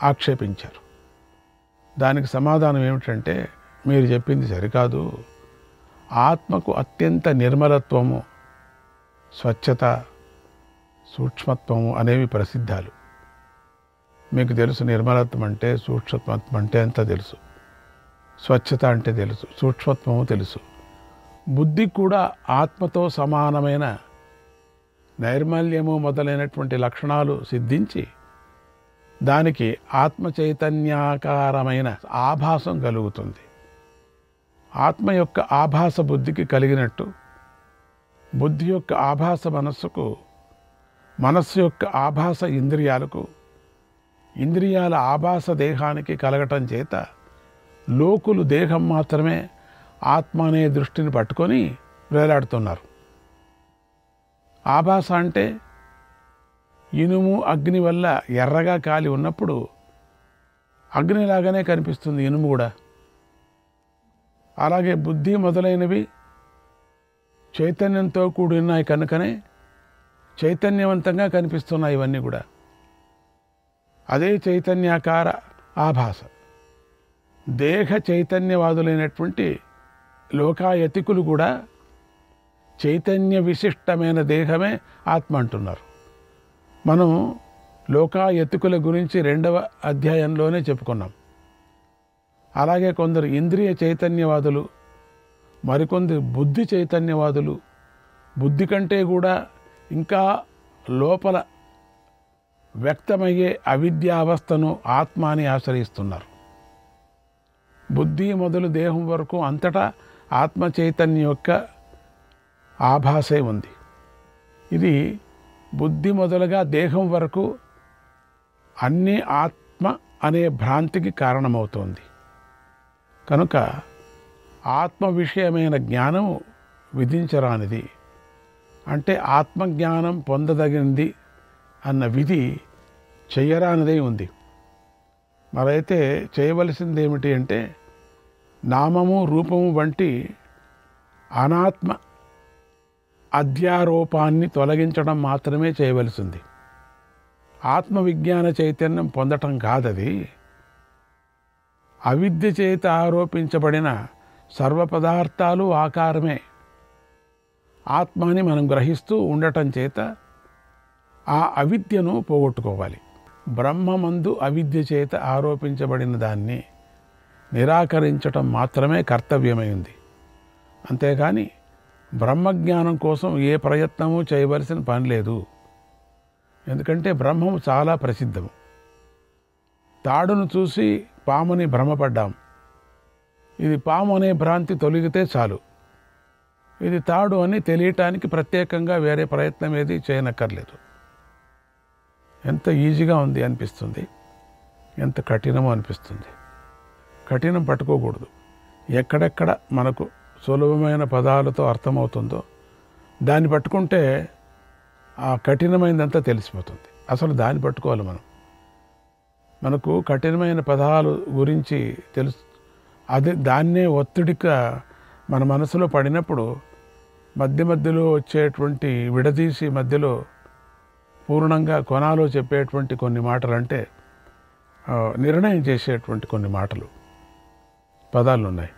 ఆక్షేపించారు. దానికి సమాధానం ఏమిటంటే, మీరు చెప్పింది సరికాదు. ఆత్మకు అత్యంత నిర్మలత్వము, స్వచ్ఛత, సూక్ష్మత్వము అనేవి ప్రసిద్ధాలు. మీకు తెలుసు, నిర్మలత్వం అంటే, సూక్ష్మత్వం అంటే అంత తెలుసు. స్వచ్ఛత అంటే తెలుసు, సూక్ష్మత్వము తెలుసు. బుద్ధి కూడా ఆత్మతో సమానమైన నైర్మల్యము మొదలైనటువంటి లక్షణాలు సిద్ధించి దానికి ఆత్మ చైతన్యాకారమైన ఆభాసం కలుగుతుంది. ఆత్మ యొక్క ఆభాస బుద్ధికి కలిగినట్టు బుద్ధి యొక్క ఆభాస మనస్సుకు, మనస్సు యొక్క ఆభాస ఇంద్రియాలకు, ఇంద్రియాల ఆభాస దేహానికి కలగటం చేత లోకులు దేహం మాత్రమే ఆత్మ అనే దృష్టిని పట్టుకొని వేలాడుతున్నారు. ఆభాస అంటే ఇనుము అగ్ని వల్ల ఎర్రగా కాలి ఉన్నప్పుడు అగ్నిలాగానే కనిపిస్తుంది ఇనుము కూడా. అలాగే బుద్ధి మొదలైనవి చైతన్యంతో కూడినాయి కనుకనే చైతన్యవంతంగా కనిపిస్తున్నాయి ఇవన్నీ కూడా. అదే చైతన్యాకార ఆభాస. దేహ చైతన్యవాదులైనటువంటి లోకాయతికులు కూడా చైతన్య విశిష్టమైన దేహమే ఆత్మ అంటున్నారు. మనం లోకాయతికుల గురించి 2వ అధ్యాయంలోనే చెప్పుకున్నాం. అలాగే కొందరు ఇంద్రియ చైతన్యవాదులు, మరికొందరు బుద్ధి చైతన్యవాదులు, బుద్ధి కంటే కూడా ఇంకా లోపల వ్యక్తమయ్యే అవిద్యావస్థను ఆత్మ అని ఆశ్రయిస్తున్నారు. బుద్ధి మొదలు దేహం వరకు అంతటా ఆత్మ చైతన్యం యొక్క ఆభాసే ఉంది. ఇది బుద్ధి మొదలుగా దేహం వరకు అన్నీ ఆత్మ అనే భ్రాంతికి కారణమవుతోంది. కనుక ఆత్మ విషయమైన జ్ఞానం విధించరానిది, అంటే ఆత్మజ్ఞానం పొందదగింది అన్న విధి చెయ్యరానిదే ఉంది. మరైతే చేయవలసింది ఏమిటి అంటే నామము రూపము వంటి అనాత్మ అధ్యారోపాన్ని తొలగించడం మాత్రమే చేయవలసింది. ఆత్మవిజ్ఞాన చైతన్యం పొందటం కాదది. అవిద్య చేత ఆరోపించబడిన సర్వ పదార్థాలు ఆకారమే. ఆత్మని మనం గ్రహిస్తూ ఉండటం చేత ఆ అవిద్యను పోగొట్టుకోవాలి. బ్రహ్మమందు అవిద్య చేత ఆరోపించబడిన దాన్ని నిరాకరించటం మాత్రమే కర్తవ్యమైంది. అంతేకాని బ్రహ్మజ్ఞానం కోసం ఏ ప్రయత్నము చేయవలసిన పని లేదు. ఎందుకంటే బ్రహ్మము చాలా ప్రసిద్ధము. తాడును చూసి పాముని భ్రమపడ్డాం. ఇది పాము అనే భ్రాంతి తొలగితే చాలు. ఇది తాడు అని తెలియటానికి ప్రత్యేకంగా వేరే ప్రయత్నం ఏది చేయనక్కర్లేదు. ఎంత ఈజీగా ఉంది అనిపిస్తుంది, ఎంత కఠినమో అనిపిస్తుంది. కఠినం పట్టుకోకూడదు. ఎక్కడెక్కడ మనకు సులభమైన పదాలతో అర్థమవుతుందో దాన్ని పట్టుకుంటే ఆ కఠినమైనదంతా తెలిసిపోతుంది. అసలు దాన్ని పట్టుకోవాలి మనం. మనకు కఠినమైన పదాలు గురించి తెలుసు, అదే దాన్నే ఒత్తిడిగా మన మనసులో పడినప్పుడు మధ్య మధ్యలో వచ్చేటువంటి విడదీసి మధ్యలో పూర్ణంగా కొనాలో చెప్పేటువంటి కొన్ని మాటలు, అంటే నిర్ణయం చేసేటువంటి కొన్ని మాటలు పదాలు ఉన్నాయి.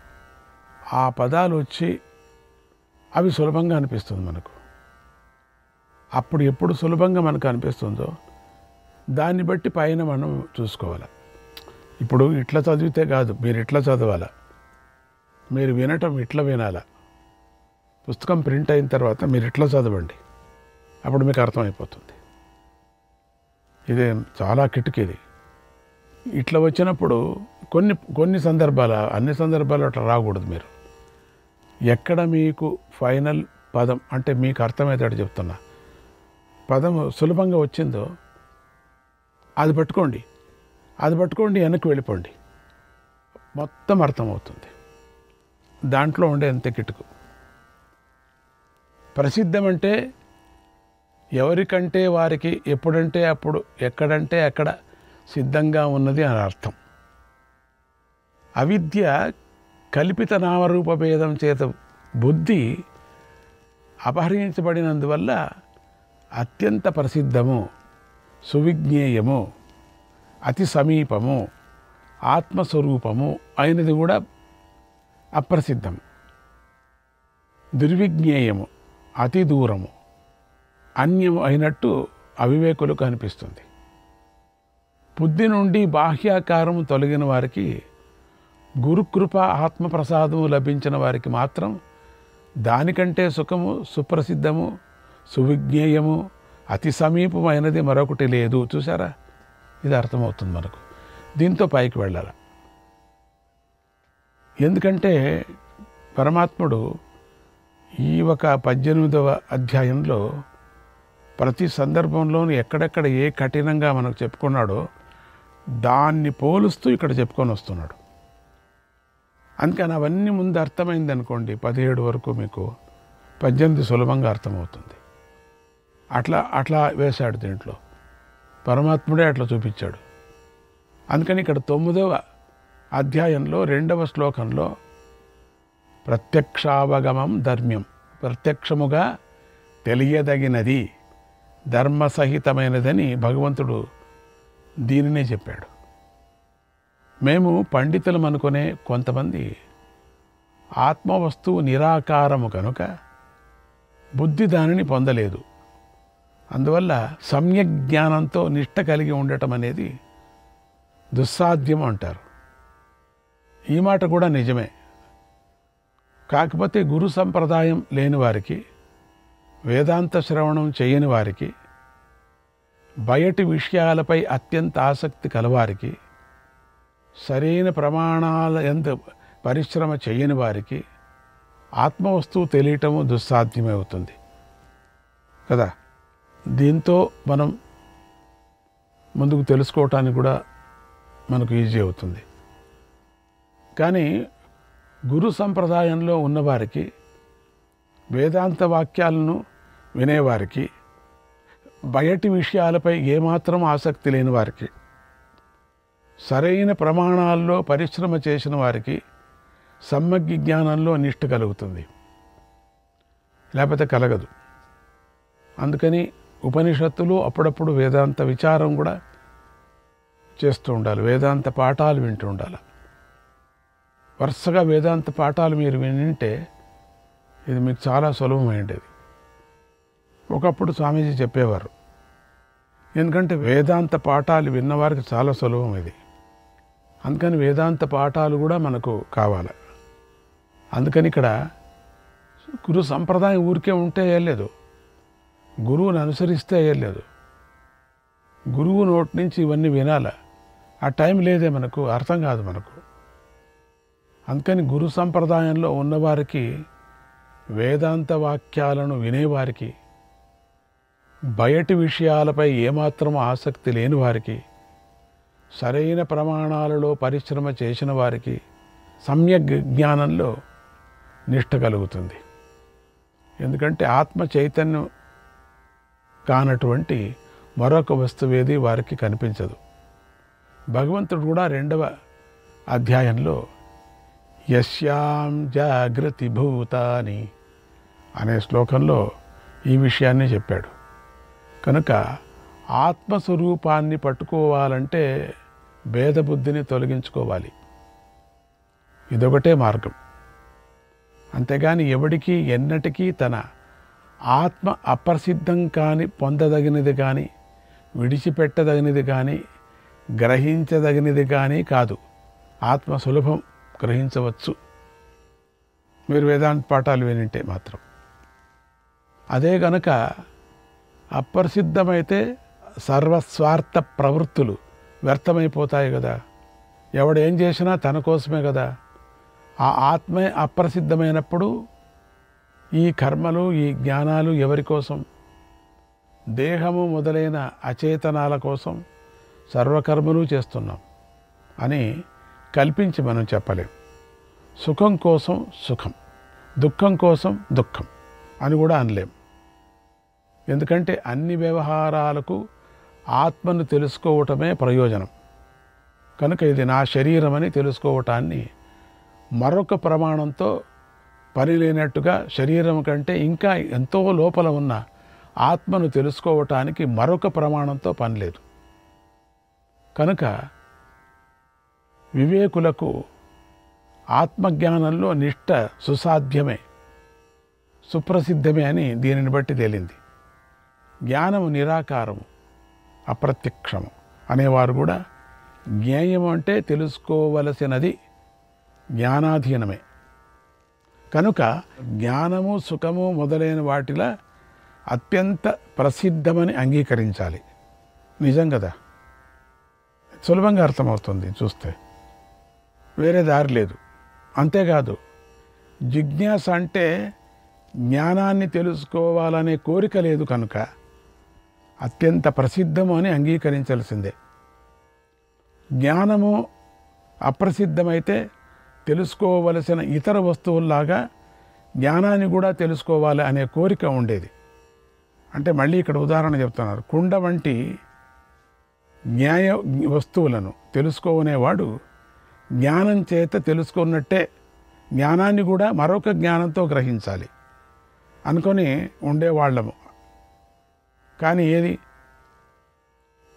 ఆ పదాలు వచ్చి అవి సులభంగా అనిపిస్తుంది మనకు. అప్పుడు ఎప్పుడు సులభంగా మనకు అనిపిస్తుందో దాన్ని బట్టి పైన మనం చూసుకోవాలి. ఇప్పుడు ఇట్లా చదివితే కాదు, మీరు ఇట్లా చదవాలా, మీరు వినటం ఇట్లా వినాలా. పుస్తకం ప్రింట్ అయిన తర్వాత మీరు ఇట్లా చదవండి, అప్పుడు మీకు అర్థమైపోతుంది. ఇదే చాలా కిటికీది. ఇట్లా వచ్చినప్పుడు కొన్ని సందర్భాలు, అన్ని సందర్భాలు అట్లా రాకూడదు. మీరు ఎక్కడ మీకు ఫైనల్ పదం అంటే మీకు అర్థమయ్యేటట్టు చెప్తున్నా పదం సులభంగా వచ్చిందో అది పట్టుకోండి, వెనక్కి వెళ్ళిపోండి, మొత్తం అర్థమవుతుంది. దాంట్లో ఉండే అంతే కిటుకు. ప్రసిద్ధం అంటే ఎవరికంటే వారికి ఎప్పుడంటే అప్పుడు ఎక్కడంటే అక్కడ సిద్ధంగా ఉన్నది అని అర్థం. అవిద్య కల్పిత నామరూప భేదం చేత బుద్ధి అపహరించబడినందువల్ల అత్యంత ప్రసిద్ధము, సువిజ్ఞేయము, అతి సమీపము, ఆత్మస్వరూపము అయినది కూడా అప్రసిద్ధము. దుర్విజ్ఞేయము, అతి దూరము, అన్యము అయినట్టు అవివేకులకు అనిపిస్తుంది. బుద్ధి నుండి బాహ్యాకారము తొలగిన వారికి, గురుకృప ఆత్మప్రసాదము లభించిన వారికి మాత్రం దానికంటే సుఖము, సుప్రసిద్ధము, సువిజ్ఞేయము, అతి సమీపమైనది మరొకటి లేదు. చూసారా, ఇది అర్థమవుతుంది మనకు. దీంతో పైకి వెళ్ళాలి. ఎందుకంటే పరమాత్ముడు ఈ ఒక 18వ అధ్యాయంలో ప్రతి సందర్భంలోనూ ఎక్కడెక్కడ ఏ కఠినంగా మనకు చెప్పుకున్నాడో దాన్ని పోలుస్తూ ఇక్కడ చెప్పుకొని వస్తున్నాడు. అందుకని అవన్నీ ముందు అర్థమైంది అనుకోండి, 17 వరకు మీకు 18 సులభంగా అర్థమవుతుంది. అట్లా వేశాడు దీంట్లో. పరమాత్ముడే అట్లా చూపించాడు. అందుకని ఇక్కడ 9వ అధ్యాయంలో 2వ శ్లోకంలో ప్రత్యక్షావగమం ధర్మ్యం, ప్రత్యక్షముగా తెలియదగినది, ధర్మసహితమైనదని భగవంతుడు దీనినే చెప్పాడు. మేము పండితులం అనుకునే కొంతమంది ఆత్మవస్తువు నిరాకారము కనుక బుద్ధి దానిని పొందలేదు. అందువల్ల సమ్యక్ జ్ఞానంతో నిష్ట కలిగి ఉండటం అనేది దుస్సాధ్యం అంటారు. ఈ మాట కూడా నిజమే. కాకపోతే గురు సంప్రదాయం లేని వారికి, వేదాంత శ్రవణం చేయని వారికి, బయటి విషయాలపై అత్యంత ఆసక్తి కలవారికి, సరైన ప్రమాణాల యందు పరిశ్రమ చేయని వారికి ఆత్మవస్తువు తెలియటము దుస్సాధ్యమే అవుతుంది కదా. దీంతో మనం ముందుకు తెలుసుకోవటానికి కూడా మనకు ఈజీ అవుతుంది. కానీ గురు సంప్రదాయంలో ఉన్నవారికి, వేదాంత వాక్యాలను వినేవారికి, బయటి విషయాలపై ఏమాత్రం ఆసక్తి లేని వారికి, సరైన ప్రమాణాల్లో పరిశ్రమ చేసిన వారికి సమ్మగ్గి జ్ఞానంలో నిష్ఠ కలుగుతుంది, లేకపోతే కలగదు. అందుకని ఉపనిషత్తులు అప్పుడప్పుడు వేదాంత విచారం కూడా చేస్తూ ఉండాలి, వేదాంత పాఠాలు వింటూ ఉండాలి. వరుసగా వేదాంత పాఠాలు మీరు వింటే ఇది మీకు చాలా సులభమైండేది. ఒకప్పుడు స్వామీజీ చెప్పేవారు, ఎందుకంటే వేదాంత పాఠాలు విన్నవారికి చాలా సులభం ఇది. అందుకని వేదాంత పాఠాలు కూడా మనకు కావాలి. అందుకని ఇక్కడ గురు సంప్రదాయం ఊరికే ఉంటే అయ్యలేదు, గురువుని అనుసరిస్తే అయ్యలేదు. గురువు నోటి నుంచి ఇవన్నీ వినాలి. ఆ టైం లేదే, మనకు అర్థం కాదు మనకు. అందుకని గురు సంప్రదాయంలో ఉన్నవారికి, వేదాంత వాక్యాలను వినేవారికి, బయటి విషయాలపై ఏమాత్రం ఆసక్తి లేని వారికి, సరైన ప్రమాణాలలో పరిశ్రమ చేసిన వారికి సమ్యక్ జ్ఞానంలో నిష్ఠ కలుగుతుంది. ఎందుకంటే ఆత్మ చైతన్యం కానటువంటి మరొక వస్తువేది వారికి కనిపించదు. భగవంతుడు కూడా 2వ అధ్యాయంలో యస్యాం జాగృతి భూతాని అనే శ్లోకంలో ఈ విషయాన్ని చెప్పాడు. కనుక ఆత్మస్వరూపాన్ని పట్టుకోవాలంటే భేదబుద్ధిని తొలగించుకోవాలి. ఇదొకటే మార్గం. అంతేగాని ఎవడికి ఎన్నటికీ తన ఆత్మ అప్రసిద్ధం కాని, పొందదగినది కానీ, విడిచిపెట్టదగినది కానీ, గ్రహించదగినది కానీ కాదు. ఆత్మ సులభం, గ్రహించవచ్చు మీరు వేదాంత పాఠాలు వినింటే మాత్రం. అదే గనక అప్రసిద్ధమైతే సర్వస్వార్థ ప్రవృత్తులు వ్యర్థమైపోతాయి కదా. ఎవడేం చేసినా తన కోసమే కదా. ఆ ఆత్మే అప్రసిద్ధమైనప్పుడు ఈ కర్మలు, ఈ జ్ఞానాలు ఎవరి కోసం? దేహము మొదలైన అచేతనాల కోసం సర్వకర్మలు చేస్తున్నాం అని కల్పించి మనం చెప్పలేం. సుఖం కోసం సుఖం, దుఃఖం కోసం దుఃఖం అని కూడా అనలేం. ఎందుకంటే అన్ని వ్యవహారాలకు ఆత్మను తెలుసుకోవటమే ప్రయోజనం. కనుక ఇది నా శరీరం అని తెలుసుకోవటాన్ని మరొక ప్రమాణంతో పని లేనట్టుగా, శరీరం కంటే ఇంకా ఎంతో లోపల ఉన్న ఆత్మను తెలుసుకోవటానికి మరొక ప్రమాణంతో పని లేదు. కనుక వివేకులకు ఆత్మజ్ఞానంలో నిష్ఠ సుసాధ్యమే, సుప్రసిద్ధమే అని దీనిని బట్టి తేలింది. జ్ఞానము నిరాకారము, అప్రత్యక్షము అనేవారు కూడా జ్ఞేయము అంటే తెలుసుకోవలసినది జ్ఞానాధీనమే. కనుక జ్ఞానము, సుఖము మొదలైన వాటిలా అత్యంత ప్రసిద్ధమని అంగీకరించాలి. నిజం కదా, సులభంగా అర్థమవుతుంది చూస్తే, వేరే దారి లేదు. అంతేకాదు, జిజ్ఞాస అంటే జ్ఞానాన్ని తెలుసుకోవాలనే కోరిక లేదు కనుక అత్యంత ప్రసిద్ధము అని అంగీకరించాల్సిందే. జ్ఞానము అప్రసిద్ధమైతే తెలుసుకోవలసిన ఇతర వస్తువుల్లాగా జ్ఞానాన్ని కూడా తెలుసుకోవాలి అనే కోరిక ఉండేది. అంటే మళ్ళీ ఇక్కడ ఉదాహరణ చెప్తున్నారు. కుండ వంటి న్యాయ వస్తువులను తెలుసుకోనేవాడు జ్ఞానం చేత తెలుసుకున్నట్టే జ్ఞానాన్ని కూడా మరొక జ్ఞానంతో గ్రహించాలి అనుకొని ఉండేవాళ్ళము. కానీ ఏది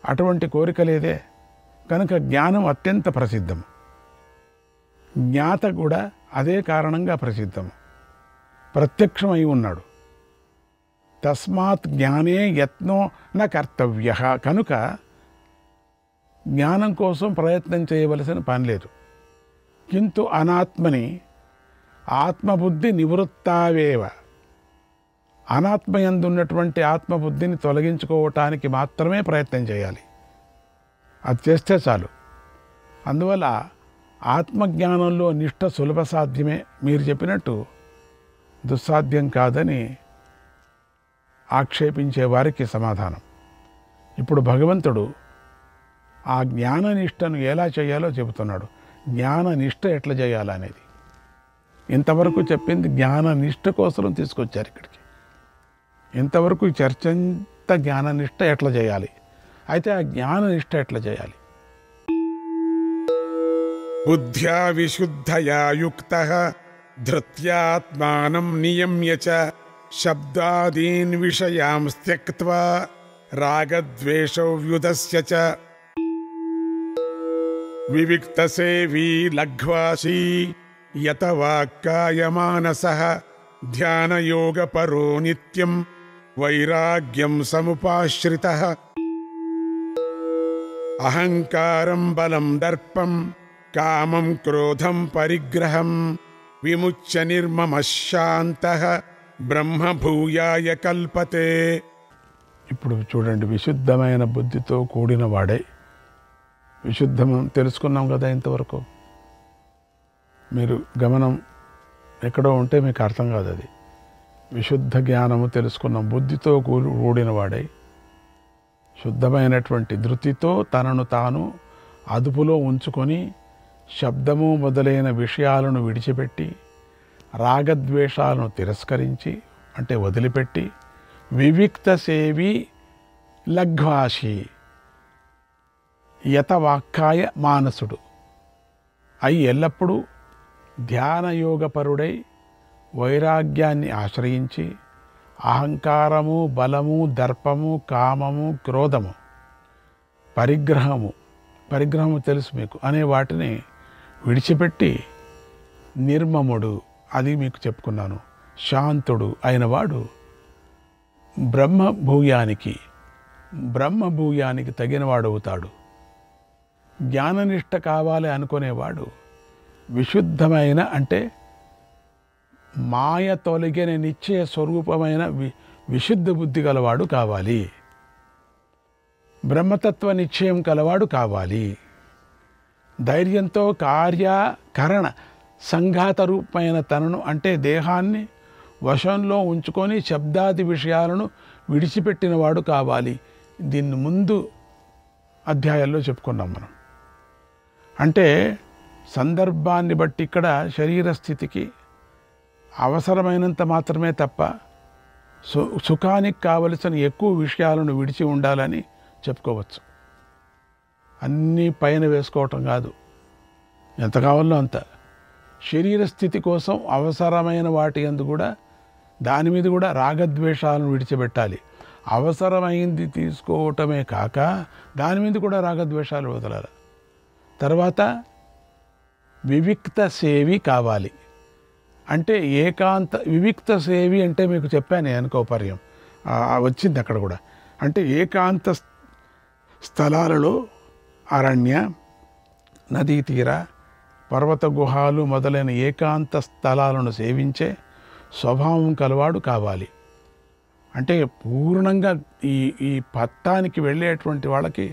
అటువంటి కోరిక లేదే. కనుక జ్ఞానం అత్యంత ప్రసిద్ధము, జ్ఞాత కూడా అదే కారణంగా ప్రసిద్ధము, ప్రత్యక్షమై ఉన్నాడు. తస్మాత్ జ్ఞానే యత్నో న కర్తవ్య. కనుక జ్ఞానం కోసం ప్రయత్నం చేయవలసిన పని లేదు. కింటు అనాత్మని ఆత్మబుద్ధి నివృత్తావేవ. అనాత్మయందున్నటువంటి ఆత్మబుద్ధిని తొలగించుకోవటానికి మాత్రమే ప్రయత్నం చేయాలి. అది చేస్తే చాలు. అందువల్ల ఆత్మజ్ఞానంలో నిష్ఠ సులభ సాధ్యమే, మీరు చెప్పినట్టు దుస్సాధ్యం కాదని ఆక్షేపించే వారికి సమాధానం. ఇప్పుడు భగవంతుడు ఆ జ్ఞాననిష్టను ఎలా చేయాలో చెబుతున్నాడు. జ్ఞాననిష్ట ఎట్లా చేయాలనేది ఇంతవరకు చెప్పింది జ్ఞాననిష్ట కోసం తీసుకొచ్చారు ఇక్కడికి. ఇంతవరకు చర్చంత జ్ఞాననిష్ట ఎట్లా చేయాలి, అయితే ఆ జ్ఞాననిష్ట ఎట్లా చేయాలి. బుద్ధ్యా విశుద్ధయా యుక్తః ధృత్యాత్మానం నియమ్య చ శబ్దాదీన్ విషయాన్ త్యక్త్వా రాగద్వేషౌ వ్యుదస్య చ వివిక్తసేవీ లఘ్వాసీ యత వాక్కాయమానసః ధ్యానయోగపరో నిత్యం వైరాగ్యం సముపాశ్రితః అహంకారం బలం దర్పం కామం క్రోధం పరిగ్రహం విముచ్య నిర్మమః శాంతః బ్రహ్మభూయాయ కల్పతే. ఇప్పుడు చూడండి, విశుద్ధమైన బుద్ధితో కూడిన వాడే. విశుద్ధం తెలుసుకున్నాం కదా ఇంతవరకు. మీరు గమనం ఎక్కడో ఉంటే మీకు అర్థం కాదు. అది విశుద్ధ జ్ఞానము తెలుసుకున్నాం. బుద్ధితో కూడిన వాడై శుద్ధమైనటువంటి ధృతితో తనను తాను అదుపులో ఉంచుకొని శబ్దము మొదలైన విషయాలను విడిచిపెట్టి రాగద్వేషాలను తిరస్కరించి అంటే వదిలిపెట్టి వివిక్త సేవి లఘ్వాషి యతవాక్కాయ మానసుడు అయి ఎల్లప్పుడూ ధ్యానయోగపరుడై వైరాగ్యాన్ని ఆశ్రయించి అహంకారము బలము దర్పము కామము క్రోధము పరిగ్రహము తెలుసు మీకు అనే వాటిని విడిచిపెట్టి నిర్మముడు, అది మీకు చెప్పుకున్నాను, శాంతుడు అయినవాడు బ్రహ్మభూయానికి తగినవాడవుతాడు. జ్ఞాననిష్ట కావాలి అనుకునేవాడు విశుద్ధమైన అంటే మాయ తొలగిన నిశ్చయ స్వరూపమైన విశుద్ధ బుద్ధి గలవాడు కావాలి. బ్రహ్మతత్వ నిశ్చయం కలవాడు కావాలి. ధైర్యంతో కార్యకరణ సంఘాత రూపమైన తనను అంటే దేహాన్ని వశంలో ఉంచుకొని శబ్దాది విషయాలను విడిచిపెట్టినవాడు కావాలి. దీన్ని ముందు అధ్యాయాల్లో చెప్పుకున్నాం మనం. అంటే సందర్భాన్ని బట్టి ఇక్కడ శరీర స్థితికి అవసరమైనంత మాత్రమే తప్ప సుఖానికి కావలసిన ఎక్కువ విషయాలను విడిచి ఉండాలని చెప్పుకోవచ్చు. అన్నీ పైన వేసుకోవటం కాదు, ఎంత కావాలో అంత. శరీర స్థితి కోసం అవసరమైన వాటి యందు కూడా దాని మీద కూడా రాగద్వేషాలను విడిచిపెట్టాలి. అవసరమైంది తీసుకోవటమే కాక దాని మీద కూడా రాగద్వేషాలు వదలాలి. తర్వాత వివిక్త సేవి కావాలి. అంటే వివిక్త సేవి అంటే మీకు చెప్పాను అనుకోపర్యం వచ్చింది అక్కడ కూడా. అంటే ఏకాంత స్థలాలలో అరణ్య, నదీ తీర, పర్వత గుహాలు మొదలైన ఏకాంత స్థలాలను సేవించే స్వభావం కలవాడు కావాలి. అంటే పూర్ణంగా ఈ పత్తానికి వెళ్ళేటువంటి వాళ్ళకి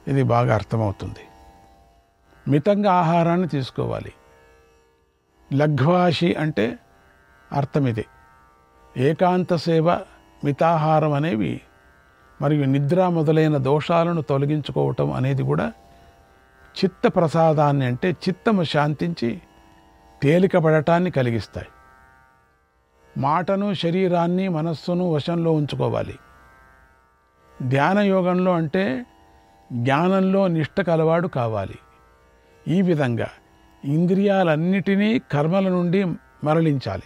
ఇది బాగా అర్థమవుతుంది. మితంగా ఆహారాన్ని తీసుకోవాలి. లఘ్వాషి అంటే అర్థం ఇది. ఏకాంత సేవ, మితాహారం అనేవి మరియు నిద్ర మొదలైన దోషాలను తొలగించుకోవటం అనేది కూడా చిత్త ప్రసాదాన్ని అంటే చిత్తము శాంతించి తేలికపడటాన్ని కలిగిస్తాయి. మాటను శరీరాన్ని మనస్సును వశంలో ఉంచుకోవాలి. ధ్యాన యోగంలో అంటే జ్ఞానంలో నిష్ట కలవాడు కావాలి. ఈ విధంగా ఇంద్రియాలన్నిటినీ కర్మల నుండి మరలించాలి.